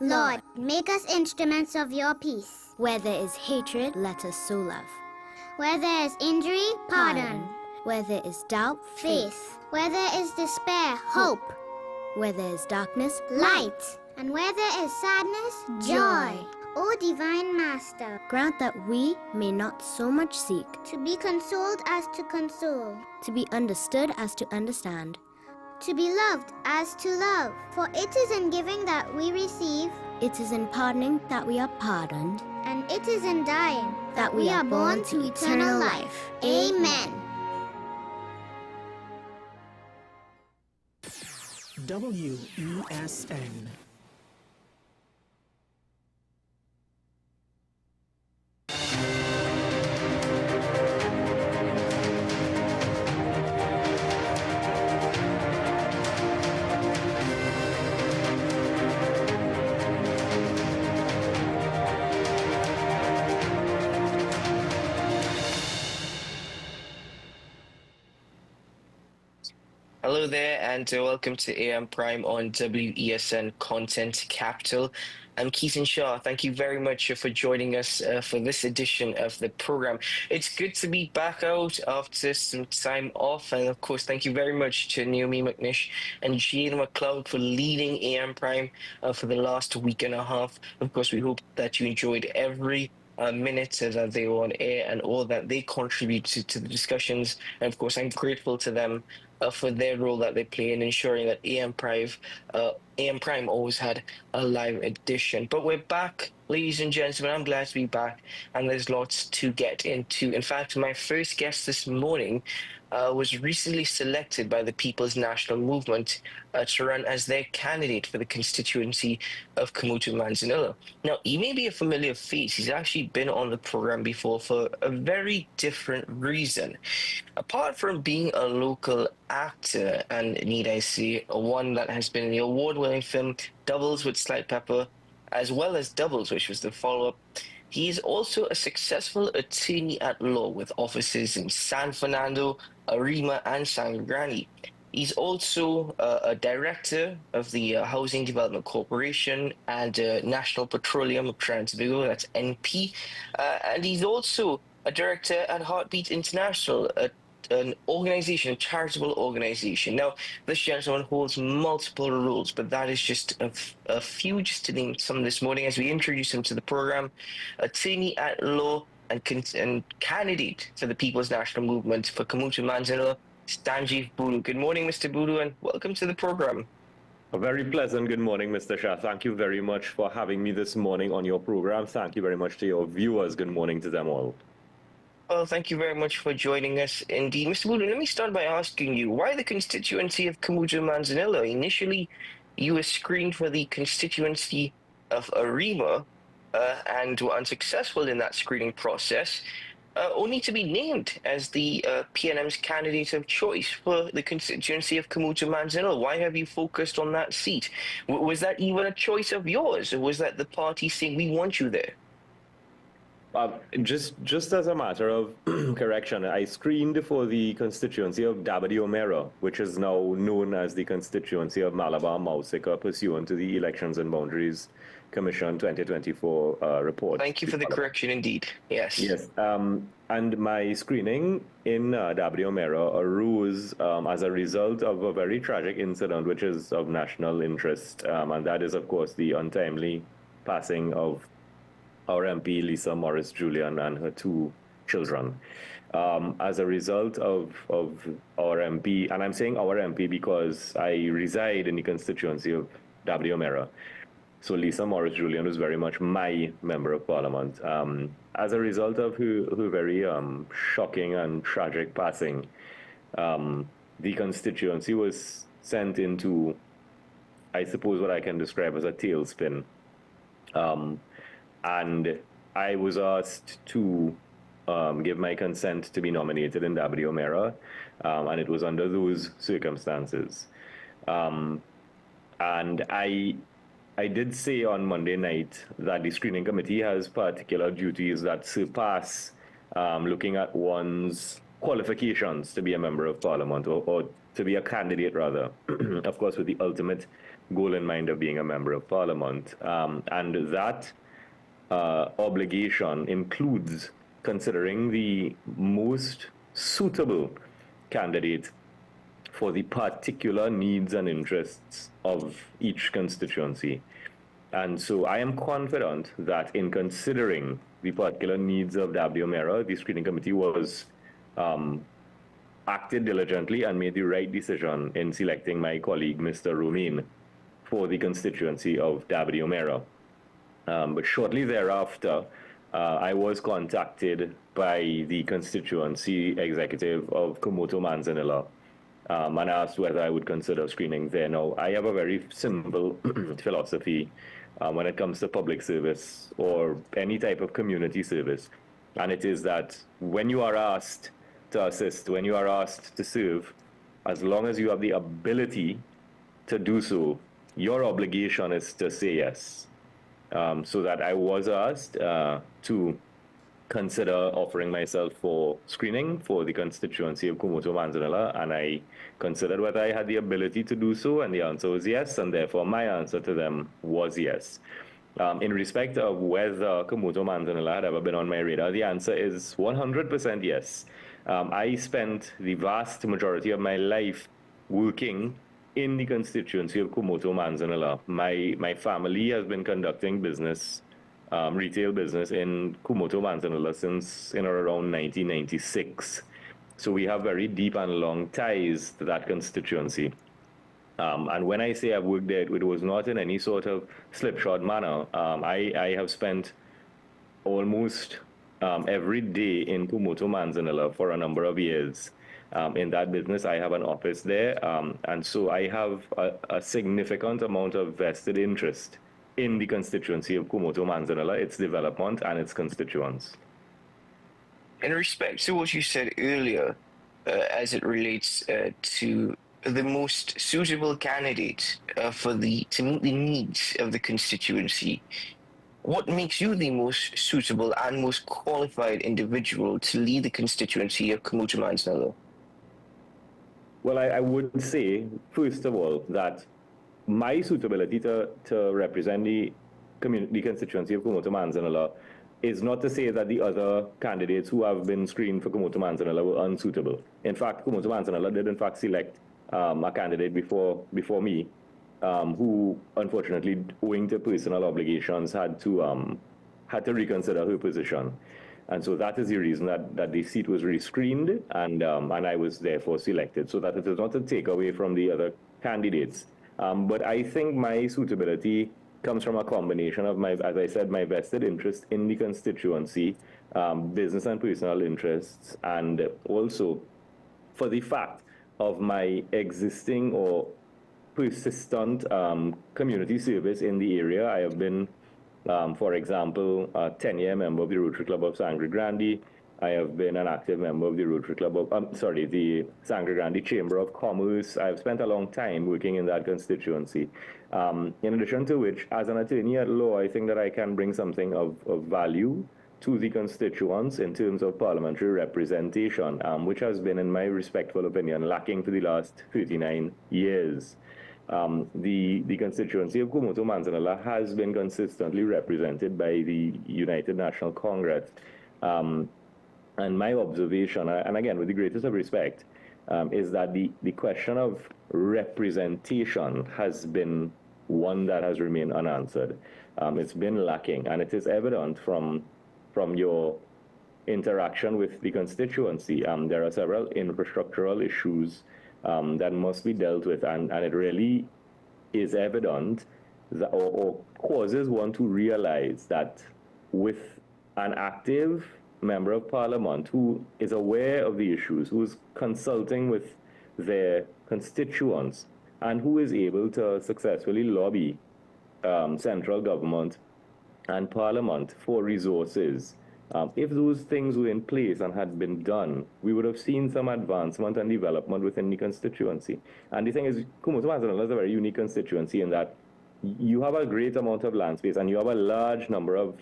Lord, make us instruments of your peace. Where there is hatred, let us sow love. Where there is injury, pardon. Where there is doubt, Faith. Where there is despair, hope. Where there is darkness, light. And where there is sadness, joy. O Divine Master, grant that we may not so much seek to be consoled as to console, to be understood as to understand, to be loved as to love. For it is in giving that we receive, it is in pardoning that we are pardoned, and it is in dying that we are born to eternal life. Amen. WESN. Hello there, and welcome to AM Prime on WESN Content Capital. I'm Keaton Shaw. Thank you very much for joining us for this edition of the program. It's good to be back out after some time off, and of course, thank you very much to Naomi McNish and Jane McLeod for leading AM Prime for the last week and a half. Of course, we hope that you enjoyed every minute that they were on air and all that they contributed to the discussions. And of course, I'm grateful to them for their role that they play in ensuring that AM Prime always had a live edition. But we're back, ladies and gentlemen. I'm glad to be back, and there's lots to get into. In fact, my first guest this morning was recently selected by the People's National Movement to run as their candidate for the constituency of Kamutu Manzanillo. Now, he may be a familiar face. He's actually been on the program before for a very different reason. Apart from being a local actor, and need I say, one that has been in the award-winning film Doubles with Slight Pepper, as well as Doubles, which was the follow-up, he is also a successful attorney at law with offices in San Fernando, Arima, and Sangani. He's also a director of the Housing Development Corporation and National Petroleum of Transvaal, that's NP, and he's also a director at Heartbeat International, an organization, a charitable organization. Now, this gentleman holds multiple roles, but that is just a few, just to name some this morning as we introduce him to the program. Attorney at law and candidate for the People's National Movement for Kamutu Manzanillo, Stanjeev Bulu. Good morning, Mr. Bulu, and welcome to the program. A very pleasant good morning, Mr. Shah. Thank you very much for having me this morning on your program. Thank you very much to your viewers. Good morning to them all. Well, thank you very much for joining us indeed. Mr. Bulu, let me start by asking you, why the constituency of Kamutu Manzanillo? Initially, you were screened for the constituency of Arima and were unsuccessful in that screening process, only to be named as the PNM's candidate of choice for the constituency of Kamutu Manzanillo. Why have you focused on that seat? Was that even a choice of yours, or was that the party saying, we want you there? Just as a matter of correction, I screened for the constituency of Dabadi-Omera, which is now known as the constituency of Malabar-Mausika, pursuant to the Elections and Boundaries Commission 2024 report. Thank you for the correction indeed. Yes. Yes. And my screening in Dabadi-Omera arose as a result of a very tragic incident, which is of national interest, and that is, of course, the untimely passing of our MP, Lisa Morris Julian, and her two children. As a result of our MP, and I'm saying our MP because I reside in the constituency of Dabadi-Omera, so Lisa Morris Julian was very much my member of parliament. As a result of her very shocking and tragic passing, the constituency was sent into, I suppose, what I can describe as a tailspin. And I was asked to give my consent to be nominated in Dabadi-Omera, and it was under those circumstances. And I did say on Monday night that the screening committee has particular duties that surpass looking at one's qualifications to be a member of parliament, or to be a candidate rather, of course, with the ultimate goal in mind of being a member of parliament. And that obligation includes considering the most suitable candidate for the particular needs and interests of each constituency. And so I am confident that in considering the particular needs of Wmera, the screening committee was acted diligently and made the right decision in selecting my colleague, Mr. Romain, for the constituency of Wmera. But shortly thereafter, I was contacted by the constituency executive of Komoto Manzanilla and asked whether I would consider screening there. Now, I have a very simple philosophy when it comes to public service or any type of community service, and it is that when you are asked to assist, when you are asked to serve, as long as you have the ability to do so, your obligation is to say yes. So that I was asked to consider offering myself for screening for the constituency of Komoto Manzanilla, and I considered whether I had the ability to do so, and the answer was yes, and therefore my answer to them was yes. In respect of whether Komoto Manzanilla had ever been on my radar, the answer is 100% yes. I spent the vast majority of my life working in the constituency of Komoto Manzanilla. My family has been conducting business, retail business in Komoto Manzanilla since in or around 1996. So we have very deep and long ties to that constituency. And when I say I've worked there, it was not in any sort of slipshod manner. I have spent almost every day in Komoto Manzanilla for a number of years. In that business, I have an office there, and so I have a significant amount of vested interest in the constituency of Komoto Manzanilla, its development, and its constituents. In respect to what you said earlier, as it relates to the most suitable candidate to meet the needs of the constituency, what makes you the most suitable and most qualified individual to lead the constituency of Komoto Manzanilla? Well, I would say, first of all, that my suitability to represent the constituency of Komoto Manzanilla is not to say that the other candidates who have been screened for Komoto Manzanilla were unsuitable. In fact, Komoto Manzanilla did in fact select a candidate before me, who unfortunately, owing to personal obligations, had to reconsider her position. And so that is the reason that the seat was rescreened, and I was therefore selected, so that it is not a takeaway from the other candidates. But I think my suitability comes from a combination of as I said, my vested interest in the constituency, business and personal interests, and also for the fact of my existing or persistent community service in the area. I have been, for example, a 10-year member of the Rotary Club of Sangre Grande. I have been an active member of the Rotary Club of, the Sangre Grande Chamber of Commerce. I've spent a long time working in that constituency. In addition to which, as an attorney at law, I think that I can bring something of value to the constituents in terms of parliamentary representation, which has been, in my respectful opinion, lacking for the last 39 years. The constituency of Komoto Manzanilla has been consistently represented by the United National Congress. And my observation, and again, with the greatest of respect, is that the question of representation has been one that has remained unanswered. It's been lacking, and it is evident from your interaction with the constituency. There are several infrastructural issues that must be dealt with, and it really is evident that, or causes one to realize that with an active member of parliament who is aware of the issues, who is consulting with their constituents, and who is able to successfully lobby central government and parliament for resources. If those things were in place and had been done, we would have seen some advancement and development within the constituency. And the thing is, Komoto Manzanilla is a very unique constituency in that you have a great amount of land space and you have a large number of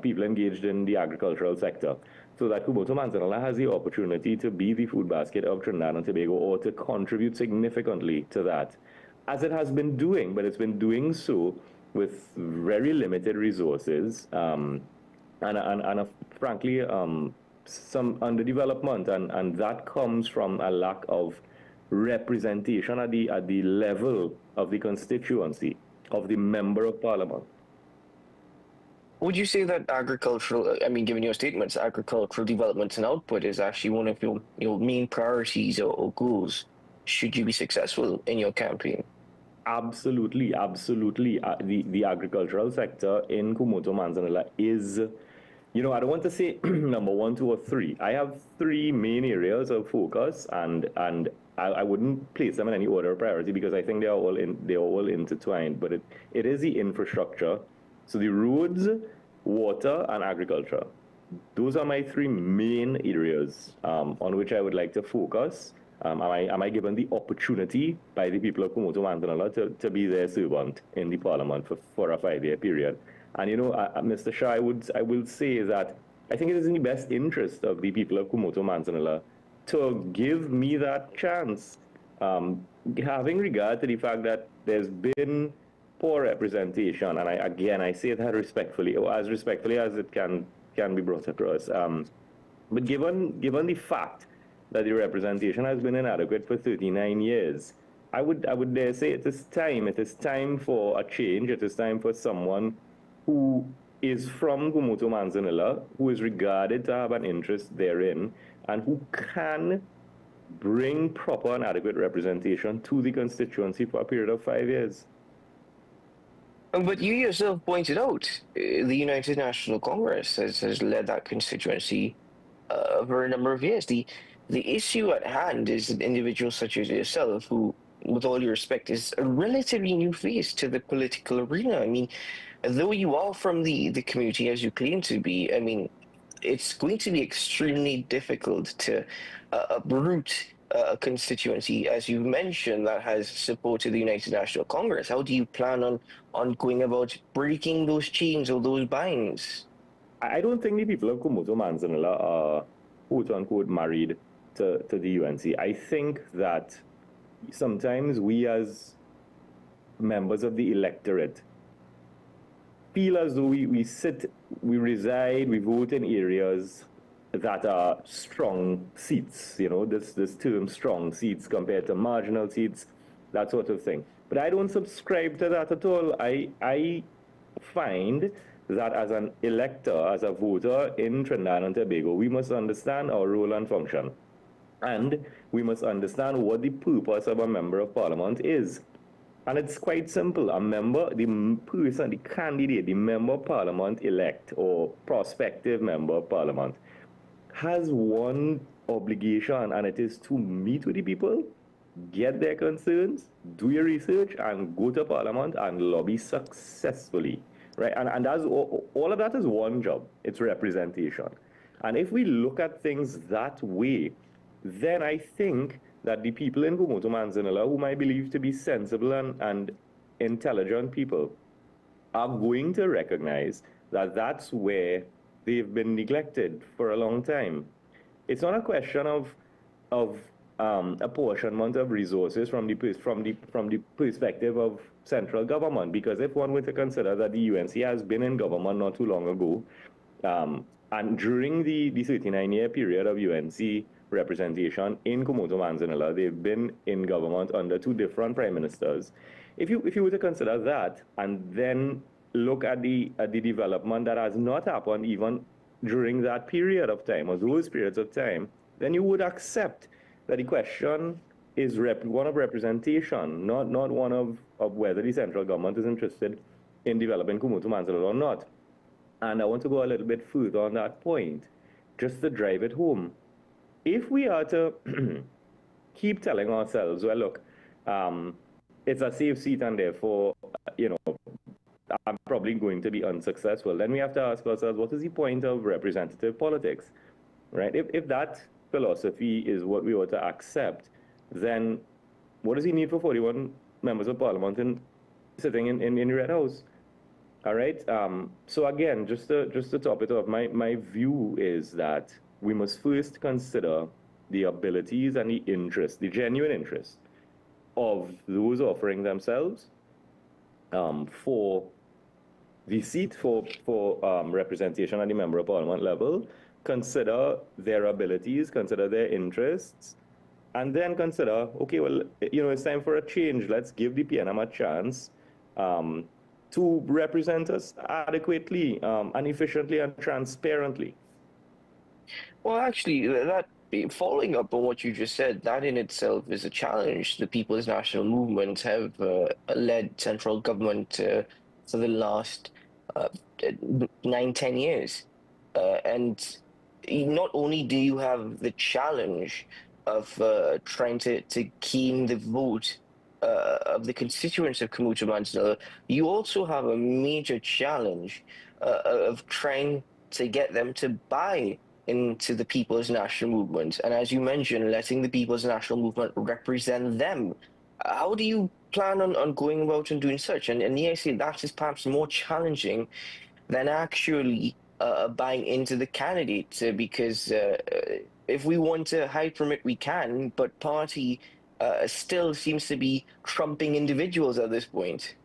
people engaged in the agricultural sector, so that Kumoto Manzanilla has the opportunity to be the food basket of Trinidad and Tobago, or to contribute significantly to that, as it has been doing, but it's been doing so with very limited resources, and frankly, some underdevelopment, and that comes from a lack of representation at the level of the constituency of the member of parliament. Would you say that agricultural, I mean, given your statements, agricultural development and output is actually one of your main priorities or goals, should you be successful in your campaign? Absolutely, absolutely. The agricultural sector in Kumoto Manzanilla is, I don't want to say number 1, 2, or 3. I have 3 main areas of focus, and I wouldn't place them in any order of priority, because I think they're all intertwined. But it is the infrastructure. So the roads, water, and agriculture. Those are my 3 main areas on which I would like to focus. Am I given the opportunity by the people of Kumoto Manzanilla to be their servant in the parliament for a 5-year period? And Mr. Shah, I will say that I think it is in the best interest of the people of Kumoto Manzanilla to give me that chance, having regard to the fact that there's been poor representation, and I say that respectfully, or as respectfully as it can be brought across. But given the fact that the representation has been inadequate for 39 years, I would dare say it is time for a change. It is time for someone who is from Kumoto Manzanilla, who is regarded to have an interest therein, and who can bring proper and adequate representation to the constituency for a period of 5 years. But you yourself pointed out, the United National Congress has led that constituency for a number of years. The issue at hand is that individuals such as yourself, who, with all due respect, is a relatively new face to the political arena. I mean, though you are from the community, as you claim to be, I mean, it's going to be extremely difficult to uproot a constituency, as you mentioned, that has supported the United National Congress. How do you plan on going about breaking those chains or those binds? I don't think the people of Kumoto Manzanilla are, quote-unquote, married to the UNC. I think that sometimes we, as members of the electorate, feel as though we reside, we vote in areas that are strong seats, this term strong seats compared to marginal seats, that sort of thing. But I don't subscribe to that at all. I find that as an elector, as a voter in Trinidad and Tobago, we must understand our role and function. And we must understand what the purpose of a member of parliament is. And it's quite simple. A member, the person, the candidate, the member of parliament elect or prospective member of parliament has one obligation, and it is to meet with the people, get their concerns, do your research, and go to parliament and lobby successfully, right? And that's all of that is one job. It's representation. And if we look at things that way, then I think that the people in Kumoto Manzanilla, whom I believe to be sensible and intelligent people, are going to recognize that that's where they've been neglected for a long time. It's not a question of apportionment of resources from the perspective of central government, because if one were to consider that the UNC has been in government not too long ago, and during the 39-year period of UNC representation in Kumoto Manzanilla, they've been in government under 2 different prime ministers. If you were to consider that, and then look at the development that has not happened even during that period of time, or those periods of time, then you would accept that the question is one of representation, not one of whether the central government is interested in developing Kumoto Manzanilla or not. And I want to go a little bit further on that point, just to drive it home. If we are to keep telling ourselves, well, look, it's a safe seat and therefore, I'm probably going to be unsuccessful, then we have to ask ourselves, what is the point of representative politics, right? If that philosophy is what we ought to accept, then what does he need for 41 members of parliament sitting in the Red House? All right. So again, just to top it off, my view is that we must first consider the abilities and the interest, the genuine interest of those offering themselves for the seat for representation at the member of parliament level. Consider their abilities, consider their interests, and then consider, okay, well, it's time for a change. Let's give the PNM a chance to represent us adequately and efficiently and transparently. Well, actually, that following up on what you just said, that in itself is a challenge. The People's National Movement have led central government for the last uh, 9, 10 years. And not only do you have the challenge of trying to gain the vote of the constituents of Kamuta Manzanilla, you also have a major challenge of trying to get them to buy into the People's National Movement. And as you mentioned, letting the People's National Movement represent them. How do you plan on going about and doing such? And yeah, I say that is perhaps more challenging than actually buying into the candidate because if we want to hide from it, we can, but party still seems to be trumping individuals at this point.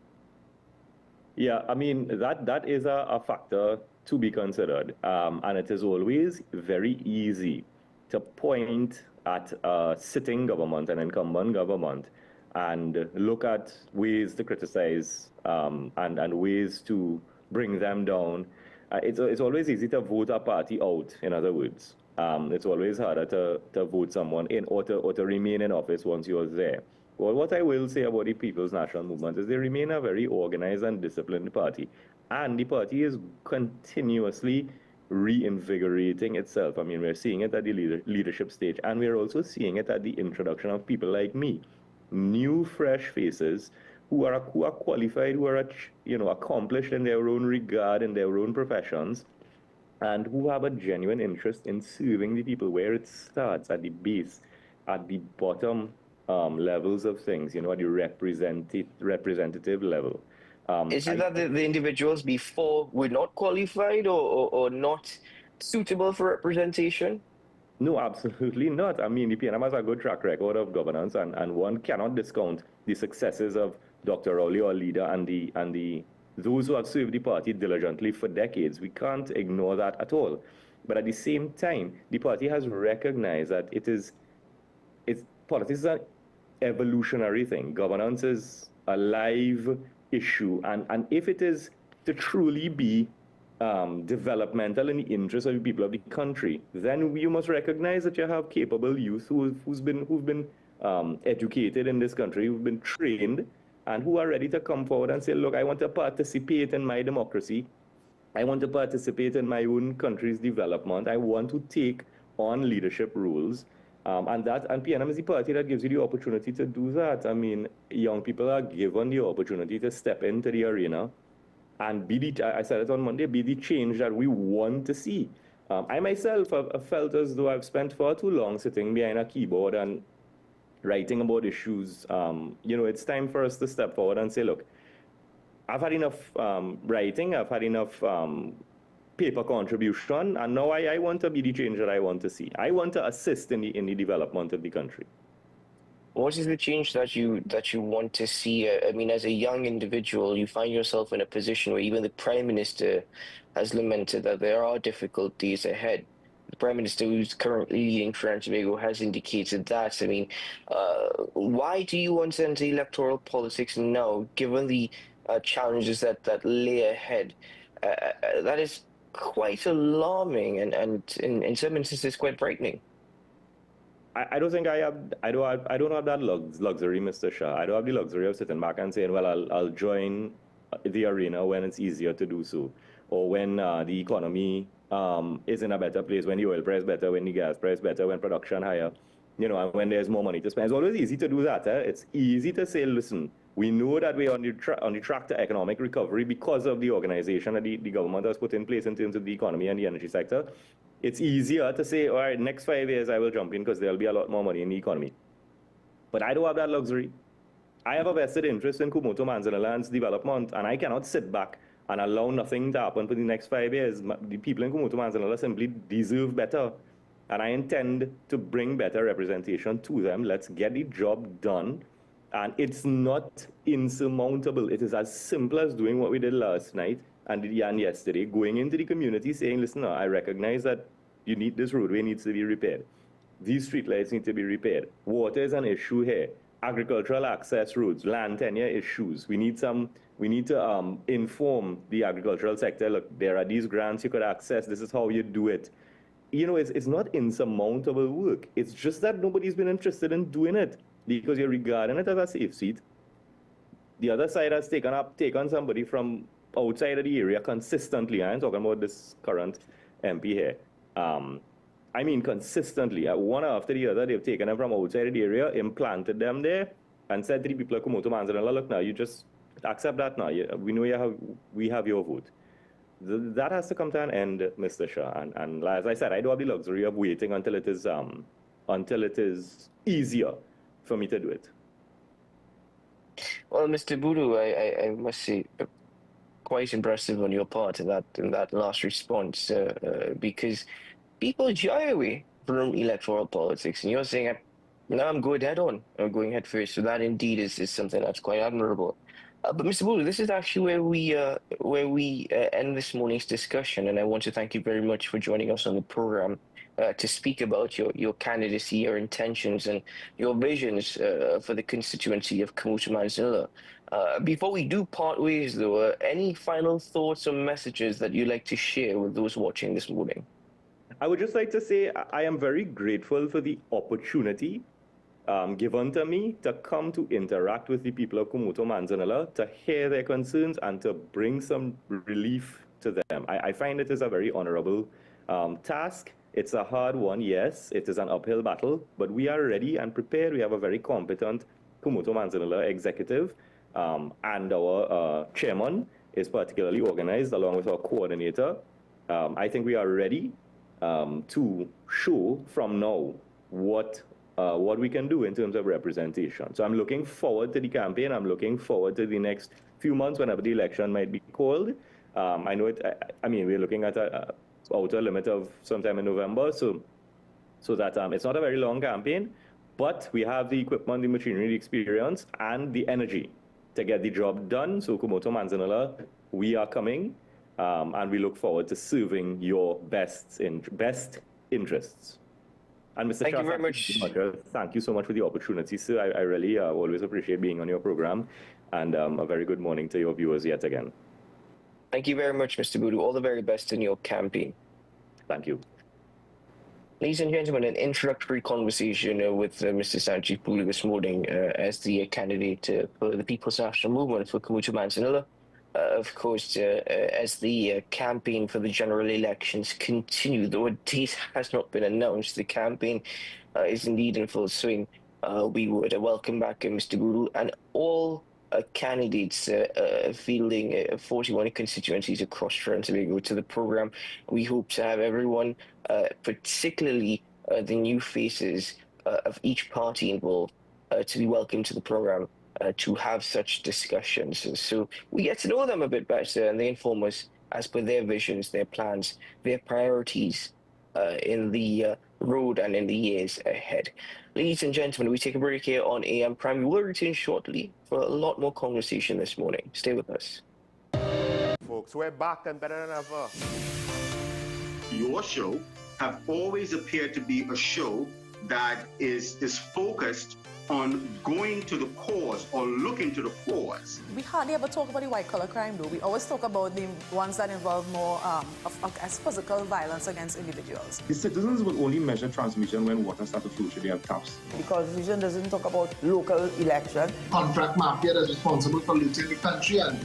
Yeah, I mean, that is a factor to be considered. And it is always very easy to point at a sitting government, an incumbent government, and look at ways to criticize and ways to bring them down. It's always easy to vote a party out, in other words. It's always harder to vote someone in or to remain in office once you're there. Well, what I will say about the People's National Movement is they remain a very organized and disciplined party. And the party is continuously reinvigorating itself. I mean, we're seeing it at the leadership stage, and we're also seeing it at the introduction of people like me, new, fresh faces who are qualified, who are accomplished in their own regard, in their own professions, and who have a genuine interest in serving the people where it starts at the base, at the bottom levels of things, at the representative level. Is it that the individuals before were not qualified or not suitable for representation? No, absolutely not. I mean, the PNM has a good track record of governance, and one cannot discount the successes of Dr. Rowley, our leader, and those who have served the party diligently for decades. We can't ignore that at all. But at the same time, the party has recognized that it's politics is an evolutionary thing. Governance is a live issue, and if it is to truly be developmental in the interest of the people of the country, then you must recognize that you have capable youth who've been educated in this country, who've been trained, and who are ready to come forward and say, look, I want to participate in my democracy. I want to participate in my own country's development. I want to take on leadership roles. And PNM is the party that gives you the opportunity to do that. I mean, young people are given the opportunity to step into the arena and I said it on Monday, be the change that we want to see. I myself have felt as though I've spent far too long sitting behind a keyboard and writing about issues. It's time for us to step forward and say, look, I've had enough writing, I've had enough paper contribution, and now I want to be the change that I want to see. I want to assist in the development of the country. What is the change that you want to see? I mean, as a young individual, you find yourself in a position where even the Prime Minister has lamented that there are difficulties ahead. The Prime Minister, who's currently leading Trinidad and Tobago, has indicated that. I mean, why do you want to enter electoral politics now, given the challenges that lay ahead? That is quite alarming and in some instances quite frightening. I don't think I don't have that luxury, Mr. Shah. I don't have the luxury of sitting back and saying, well, I'll join the arena when it's easier to do so, or when the economy is in a better place, when the oil price better, when the gas price better, when production higher, and when there's more money to spend. It's always easy to do that. It's easy to say, listen, we know that we're on the track to economic recovery because of the organization that the government has put in place in terms of the economy and the energy sector. It's easier to say, all right, next 5 years I will jump in because there'll be a lot more money in the economy. But I don't have that luxury. I have a vested interest in Kumoto Manzanaland's development, and I cannot sit back and allow nothing to happen for the next 5 years. The people in Kumoto Manzanilla simply deserve better. And I intend to bring better representation to them. Let's get the job done. And it's not insurmountable. It is as simple as doing what we did last night and yesterday, going into the community saying, listen, I recognize that this roadway needs to be repaired. These streetlights need to be repaired. Water is an issue here. Agricultural access roads, land tenure issues. We need to inform the agricultural sector, look, there are these grants you could access. This is how you do it. It's not insurmountable work. It's just that nobody's been interested in doing it because you're regarding it as a safe seat. The other side has taken somebody from outside of the area consistently. I'm talking about this current MP here. I mean, consistently, one after the other, they've taken them from outside of the area, implanted them there, and said to the people of Kumoto Manzanilla, look, now, you just accept that now. We know we have your vote. That has to come to an end, Mr. Shah. And as I said, I don't have the luxury of waiting until it is easier for me to do it. Well, Mr. Boodoo, I must say, quite impressive on your part in that last response, because people shy away from electoral politics, and you're saying, "No, I'm going head on. I'm going head first." So that indeed is something that's quite admirable. But Mr. Boodoo, this is actually where we end this morning's discussion, and I want to thank you very much for joining us on the program to speak about your candidacy, your intentions, and your visions for the constituency of Kumoto Manzanilla. Before we do part ways, though, any final thoughts or messages that you'd like to share with those watching this morning? I would just like to say I am very grateful for the opportunity given to me to come to interact with the people of Kumoto Manzanilla, to hear their concerns and to bring some relief to them. I find it is a very honorable task. It's a hard one, yes. It is an uphill battle, but we are ready and prepared. We have a very competent Kumoto Manzanilla executive, and our chairman is particularly organized along with our coordinator. I think we are ready to show from now what we can do in terms of representation. So I'm looking forward to the campaign. I'm looking forward to the next few months whenever the election might be called. I know we're looking at a outer limit of sometime in November, so that it's not a very long campaign, but we have the equipment, the machinery, the experience, and the energy to get the job done. So Kumoto Manzanilla, we are coming, and we look forward to serving your best interests. And Mr. Thank you very much. Thank you so much for the opportunity, sir. I really always appreciate being on your program, and a very good morning to your viewers yet again. Thank you very much, Mr. Boodoo. All the very best in your campaign. Thank you. Ladies and gentlemen, an introductory conversation with Mr. Sanjeev Boodoo this morning as the candidate for the People's National Movement for Kumoto Manzanilla. Of course, as the campaign for the general elections continue, though a date has not been announced, the campaign is indeed in full swing. We would welcome back Mr. Boodoo and all candidates fielding 41 constituencies across Trinidad and Tobago to the program. We hope to have everyone, particularly the new faces of each party involved, to be welcomed to the program. To have such discussions. So we get to know them a bit better, and they inform us as per their visions, their plans, their priorities in the road and in the years ahead. Ladies and gentlemen, we take a break here on AM Prime. We will return shortly for a lot more conversation this morning. Stay with us. Folks, we're back and better than ever. Your show have always appeared to be a show that is focused on going to the cause or looking to the cause. We hardly ever talk about the white-collar crime, though. We always talk about the ones that involve more as physical violence against individuals. The citizens will only measure transmission when water starts to flow through their taps. The Constitution doesn't talk about local election. Contract mafia that's responsible for looting the country, and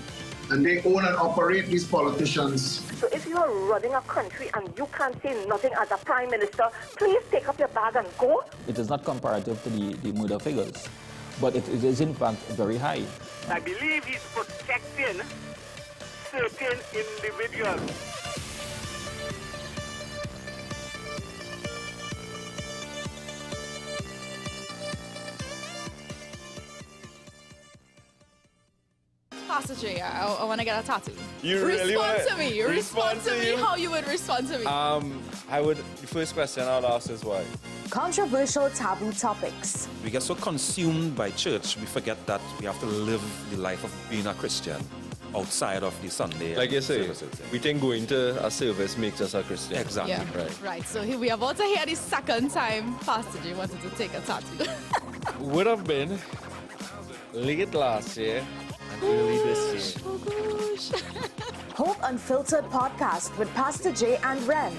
they own and operate these politicians. So if you are running a country and you can't say nothing as a prime minister, please take up your bag and go. It is not comparative to the murder figures, but it is in fact very high. I believe he's protecting certain individuals. Pastor J, I want to get a tattoo. You really respond wanna- to me. Respond to me how you would respond to me. The first question I'll ask is why? Controversial taboo topics. We get so consumed by church, we forget that we have to live the life of being a Christian outside of the Sunday. Like you say, services. we think going to a service makes us a Christian. Exactly. Yeah. Right. So we are about to hear the second time Pastor J wanted to take a tattoo. Would have been late last year and early this year. Oh gosh. Hope Unfiltered podcast with Pastor J and Ren.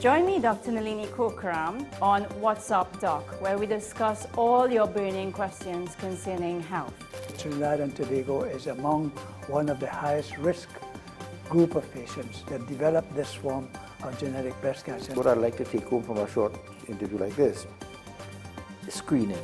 Join me, Dr. Nalini Kokram, on What's Up Doc, where we discuss all your burning questions concerning health. Trinidad and Tobago is among one of the highest risk group of patients that develop this form of genetic breast cancer. What I'd like to take home from a short interview like this is screening.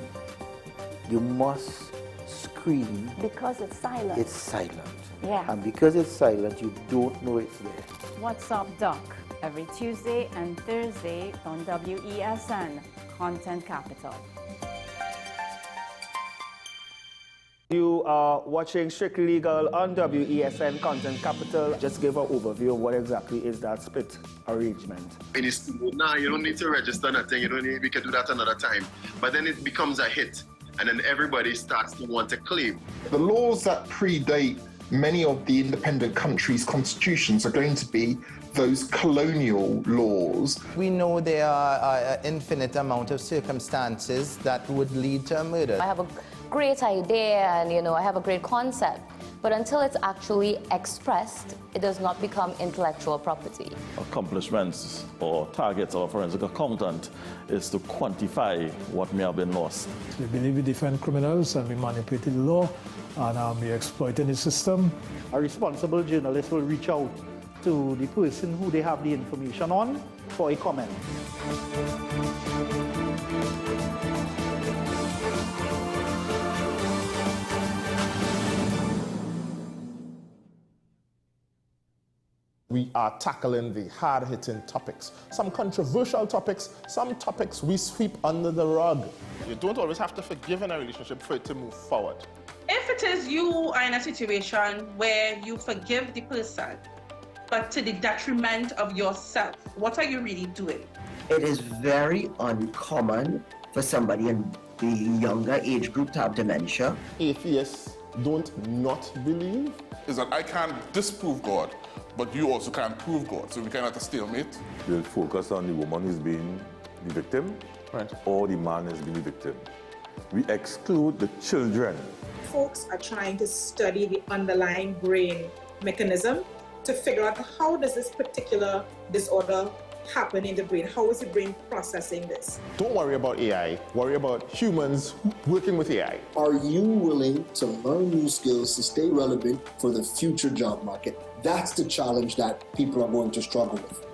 You must screen. Because it's silent. It's silent. Yeah. And because it's silent, you don't know it's there. What's Up Doc, every Tuesday and Thursday on WESN, Content Capital. You are watching Strictly Legal on WESN Content Capital. Just give an overview of what exactly is that split arrangement. It is now you don't need to register nothing. You don't need. We can do that another time. But then it becomes a hit, and then everybody starts to want to claim. The laws that predate many of the independent countries' constitutions are going to be those colonial laws. We know there are an infinite amount of circumstances that would lead to a murder. I have a great idea and I have a great concept, but until it's actually expressed, it does not become intellectual property. Accomplishments or targets of a forensic accountant is to quantify what may have been lost. We believe in different criminals and we manipulated the law and we exploited the system. A responsible journalist will reach out to the person who they have the information on for a comment. We are tackling the hard-hitting topics, some controversial topics, some topics we sweep under the rug. You don't always have to forgive in a relationship for it to move forward. If it is you are in a situation where you forgive the person, but to the detriment of yourself, what are you really doing? It is very uncommon for somebody in the younger age group to have dementia. Atheists don't not believe. Is that I can't disprove God, but you also can't prove God, so we cannot have a stalemate. We'll focus on the woman who's being the victim, or the man who's being the victim. We exclude the children. Folks are trying to study the underlying brain mechanism to figure out how does this particular disorder happen in the brain? How is the brain processing this? Don't worry about AI, worry about humans working with AI. Are you willing to learn new skills to stay relevant for the future job market? That's the challenge that people are going to struggle with.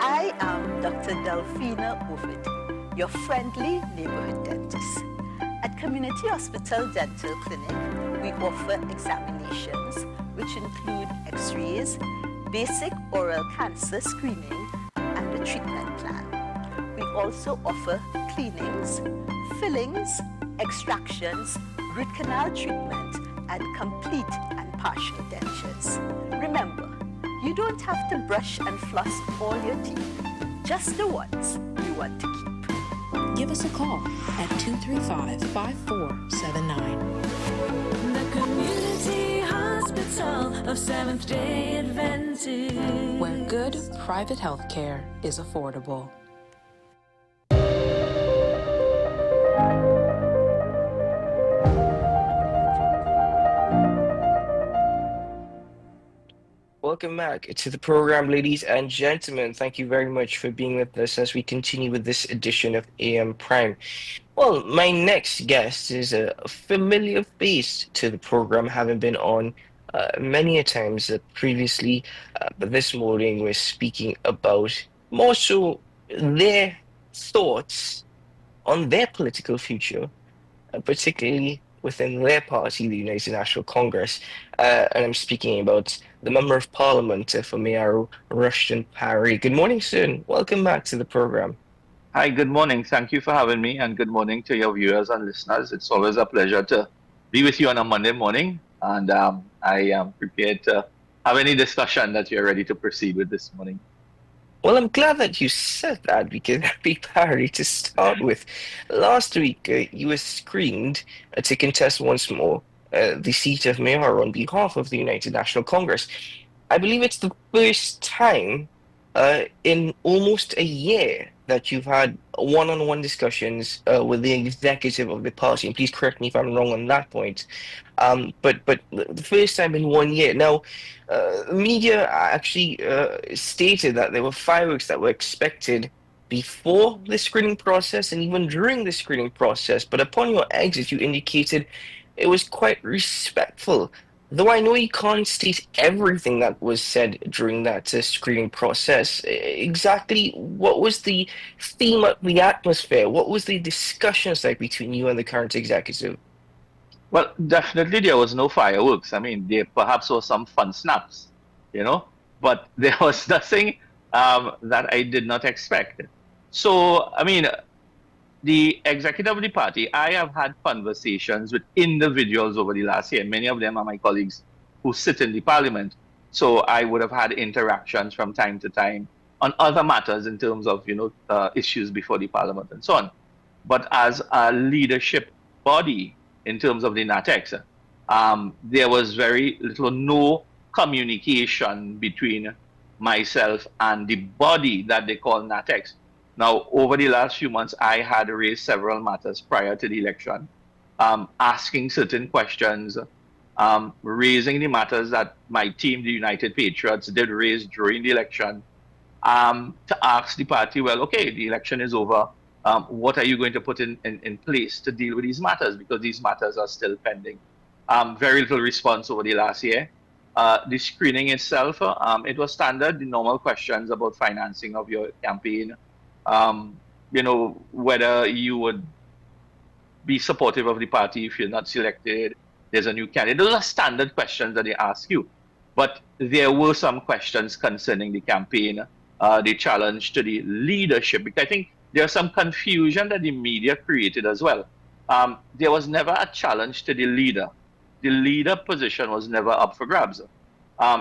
I am Dr. Delphina Ovid, your friendly neighborhood dentist. At Community Hospital Dental Clinic, we offer examinations which include x-rays, basic oral cancer screening, and a treatment plan. We also offer cleanings, fillings, extractions, root canal treatment, and complete and partial dentures. Remember, you don't have to brush and floss all your teeth, just the ones you want to keep. Give us a call at 235-5479. The Community Hospital of Seventh-day Adventist, where good private health care is affordable. Welcome back to the program, ladies and gentlemen. Thank you very much for being with us as we continue with this edition of AM Prime. Well, my next guest is a familiar face to the program, having been on many a times previously, but this morning we're speaking about more so their thoughts on their political future, particularly within their party, the United National Congress. And I'm speaking about the Member of Parliament for Mayor Rushton Parry. Good morning, sir, and welcome back to the program. Hi, good morning. Thank you for having me, and good morning to your viewers and listeners. It's always a pleasure to be with you on a Monday morning, and I am prepared to have any discussion that you're ready to proceed with this morning. Well, I'm glad that you said that, because Happy Parry, to start with, last week you were screened to contest once more the seat of mayor on behalf of the United National Congress. I believe it's the first time in almost a year that you've had one-on-one discussions with the executive of the party, and please correct me if I'm wrong on that point. But the first time in 1 year. Now, media actually stated that there were fireworks that were expected before the screening process and even during the screening process. But upon your exit, you indicated it was quite respectful. Though I know you can't state everything that was said during that screening process, exactly what was the theme of the atmosphere? What was the discussions like between you and the current executive? Well, definitely there was no fireworks. I mean, there perhaps was some fun snaps, you know, but there was nothing that I did not expect. So, I mean, the executive of the party, I have had conversations with individuals over the last year. Many of them are my colleagues who sit in the parliament. So I would have had interactions from time to time on other matters in terms of, issues before the parliament and so on. But as a leadership body in terms of the NATEX, there was very little or no communication between myself and the body that they call NATEX. Now, over the last few months, I had raised several matters prior to the election, asking certain questions, raising the matters that my team, the United Patriots, did raise during the election, to ask the party, well, okay, the election is over. What are you going to put in place to deal with these matters? Because these matters are still pending. Very little response over the last year. The screening itself, it was standard, the normal questions about financing of your campaign, whether you would be supportive of the party if you're not selected, there's a new candidate. Those are standard questions that they ask you. But there were some questions concerning the campaign, the challenge to the leadership, because I think there's some confusion that the media created as well. There was never a challenge to the leader. The leader position was never up for grabs.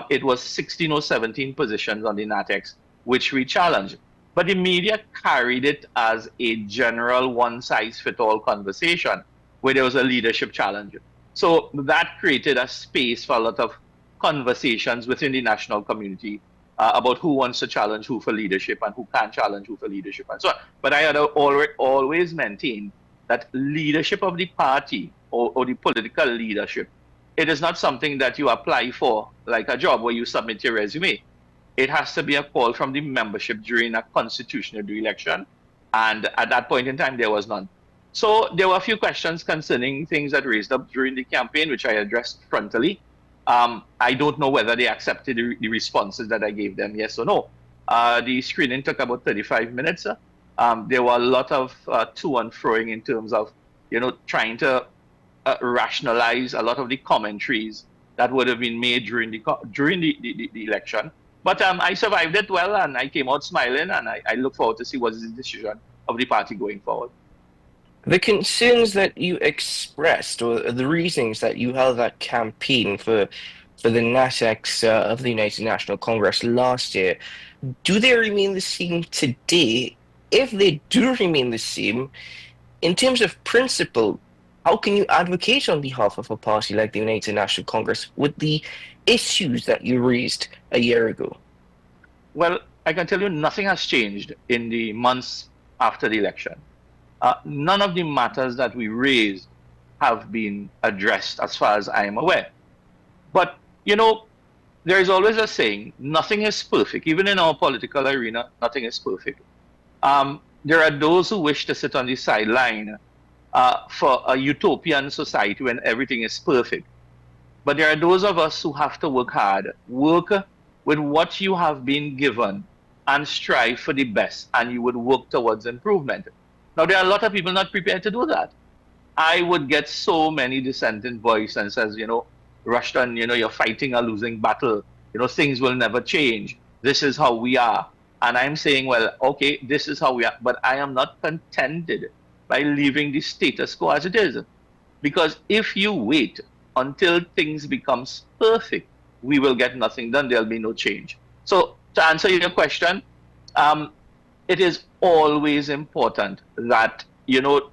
It was 16 or 17 positions on the NATEX, which we challenged. But the media carried it as a general one-size-fits-all conversation where there was a leadership challenge. So that created a space for a lot of conversations within the national community about who wants to challenge who for leadership and who can't challenge who for leadership and so on. But I had always maintained that leadership of the party or the political leadership, it is not something that you apply for like a job where you submit your resume. It has to be a call from the membership during a constitutional election. And at that point in time, there was none. So there were a few questions concerning things that raised up during the campaign, which I addressed frontally. I don't know whether they accepted the responses that I gave them, yes or no. The screening took about 35 minutes. There were a lot of to and froing in terms of, trying to rationalize a lot of the commentaries that would have been made during the election. But I survived it well, and I came out smiling, and I look forward to see what is the decision of the party going forward. The concerns that you expressed, or the reasons that you held that campaign for the NATEX of the United National Congress last year, do they remain the same today? If they do remain the same, in terms of principle, how can you advocate on behalf of a party like the United National Congress with the issues that you raised a year ago? Well, I can tell you nothing has changed in the months after the election. None of the matters that we raised have been addressed as far as I am aware. But, there is always a saying, nothing is perfect. Even in our political arena, nothing is perfect. There are those who wish to sit on the sideline for a utopian society when everything is perfect. But there are those of us who have to work hard, work with what you have been given and strive for the best, and you would work towards improvement. Now, there are a lot of people not prepared to do that. I would get so many dissenting voices and says, Rushton, you're fighting a losing battle. Things will never change. This is how we are. And I'm saying, well, okay, this is how we are. But I am not contented by leaving the status quo as it is. Because if you wait until things becomes perfect, we will get nothing done. There'll be no change. So to answer your question, it is always important that,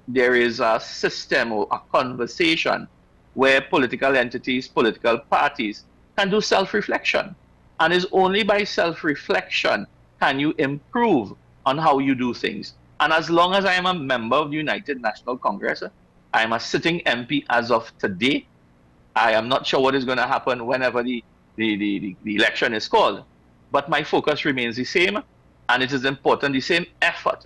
there is a system or a conversation where political entities, political parties can do self-reflection. And it's only by self-reflection can you improve on how you do things. And as long as I am a member of the United National Congress, I am a sitting MP as of today. I am not sure what is going to happen whenever the election is called. But my focus remains the same. And it is important, the same effort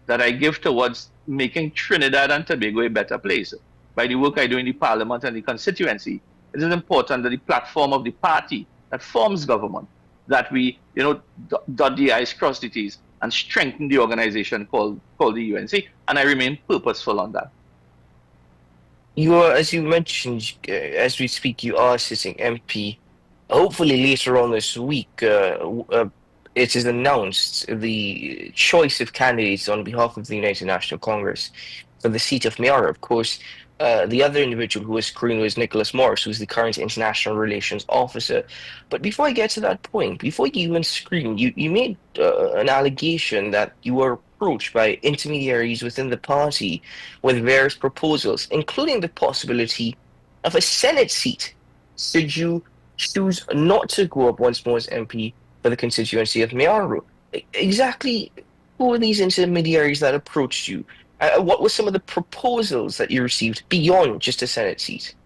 that I give towards making Trinidad and Tobago a better place. By the work I do in the Parliament and the constituency, it is important that the platform of the party that forms government, that we, dot the I's, cross the T's, and strengthen the organization called the UNC. And I remain purposeful on that. You are, as you mentioned, as we speak, you are sitting MP. Hopefully later on this week, it is announced the choice of candidates on behalf of the United National Congress for the seat of Mayara. Of course, the other individual who was screened was Nicholas Morris, who's the current International Relations Officer. But before I get to that point, before you even screened, you made an allegation that you were approached by intermediaries within the party with various proposals, including the possibility of a Senate seat should you choose not to go up once more as MP for the constituency of Mayara. Exactly who are these intermediaries that approached you? What were some of the proposals that you received beyond just a Senate seat?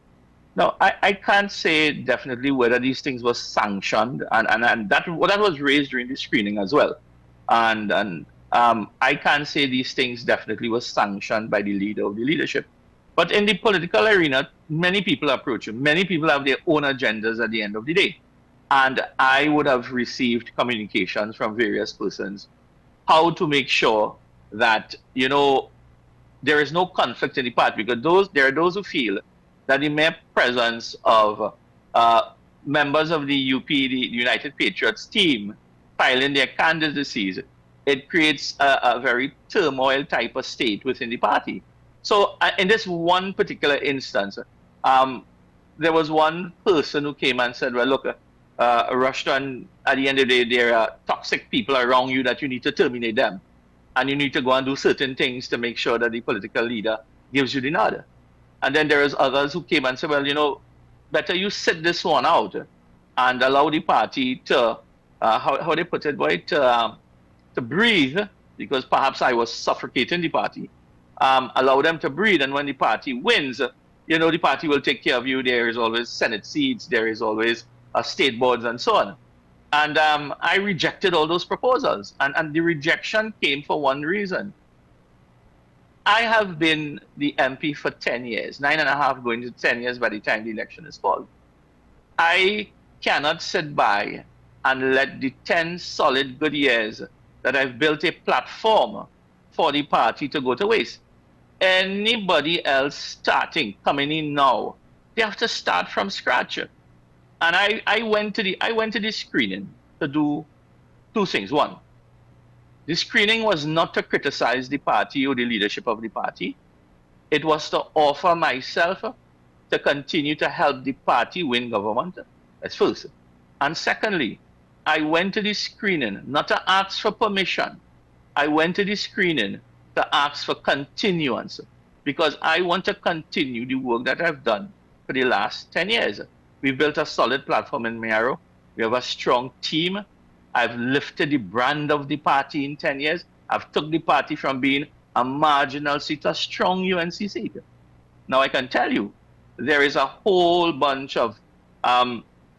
No, I can't say definitely whether these things were sanctioned, and that was raised during the screening as well. And I can't say these things definitely were sanctioned by the leader of the leadership. But in the political arena, many people approach you. Many people have their own agendas at the end of the day. And I would have received communications from various persons how to make sure that, there is no conflict in the party, because there are those who feel that the mere presence of members of the UP, the United Patriots team, filing their candidacies, it creates a very turmoil type of state within the party. So in this one particular instance, there was one person who came and said, well, look, Rushton, at the end of the day, there are toxic people around you that you need to terminate them. And you need to go and do certain things to make sure that the political leader gives you the nod. And then there is others who came and said, well, better you sit this one out and allow the party to, how they put it, boy, to breathe, because perhaps I was suffocating the party. Allow them to breathe, and when the party wins, the party will take care of you. There is always Senate seats, there is always state boards and so on. And I rejected all those proposals. And the rejection came for one reason. I have been the MP for 10 years, 9.5 going to 10 years by the time the election is called. I cannot sit by and let the 10 solid good years that I've built a platform for the party to go to waste. Anybody else coming in now, they have to start from scratch. And I went to the screening to do two things. One, the screening was not to criticize the party or the leadership of the party. It was to offer myself to continue to help the party win government. That's first. And secondly, I went to the screening not to ask for permission. I went to the screening to ask for continuance, because I want to continue the work that I've done for the last 10 years. We've built a solid platform in Mayaro. We have a strong team. I've lifted the brand of the party in 10 years. I've took the party from being a marginal seat to a strong UNC seat. Now I can tell you, there is a whole bunch of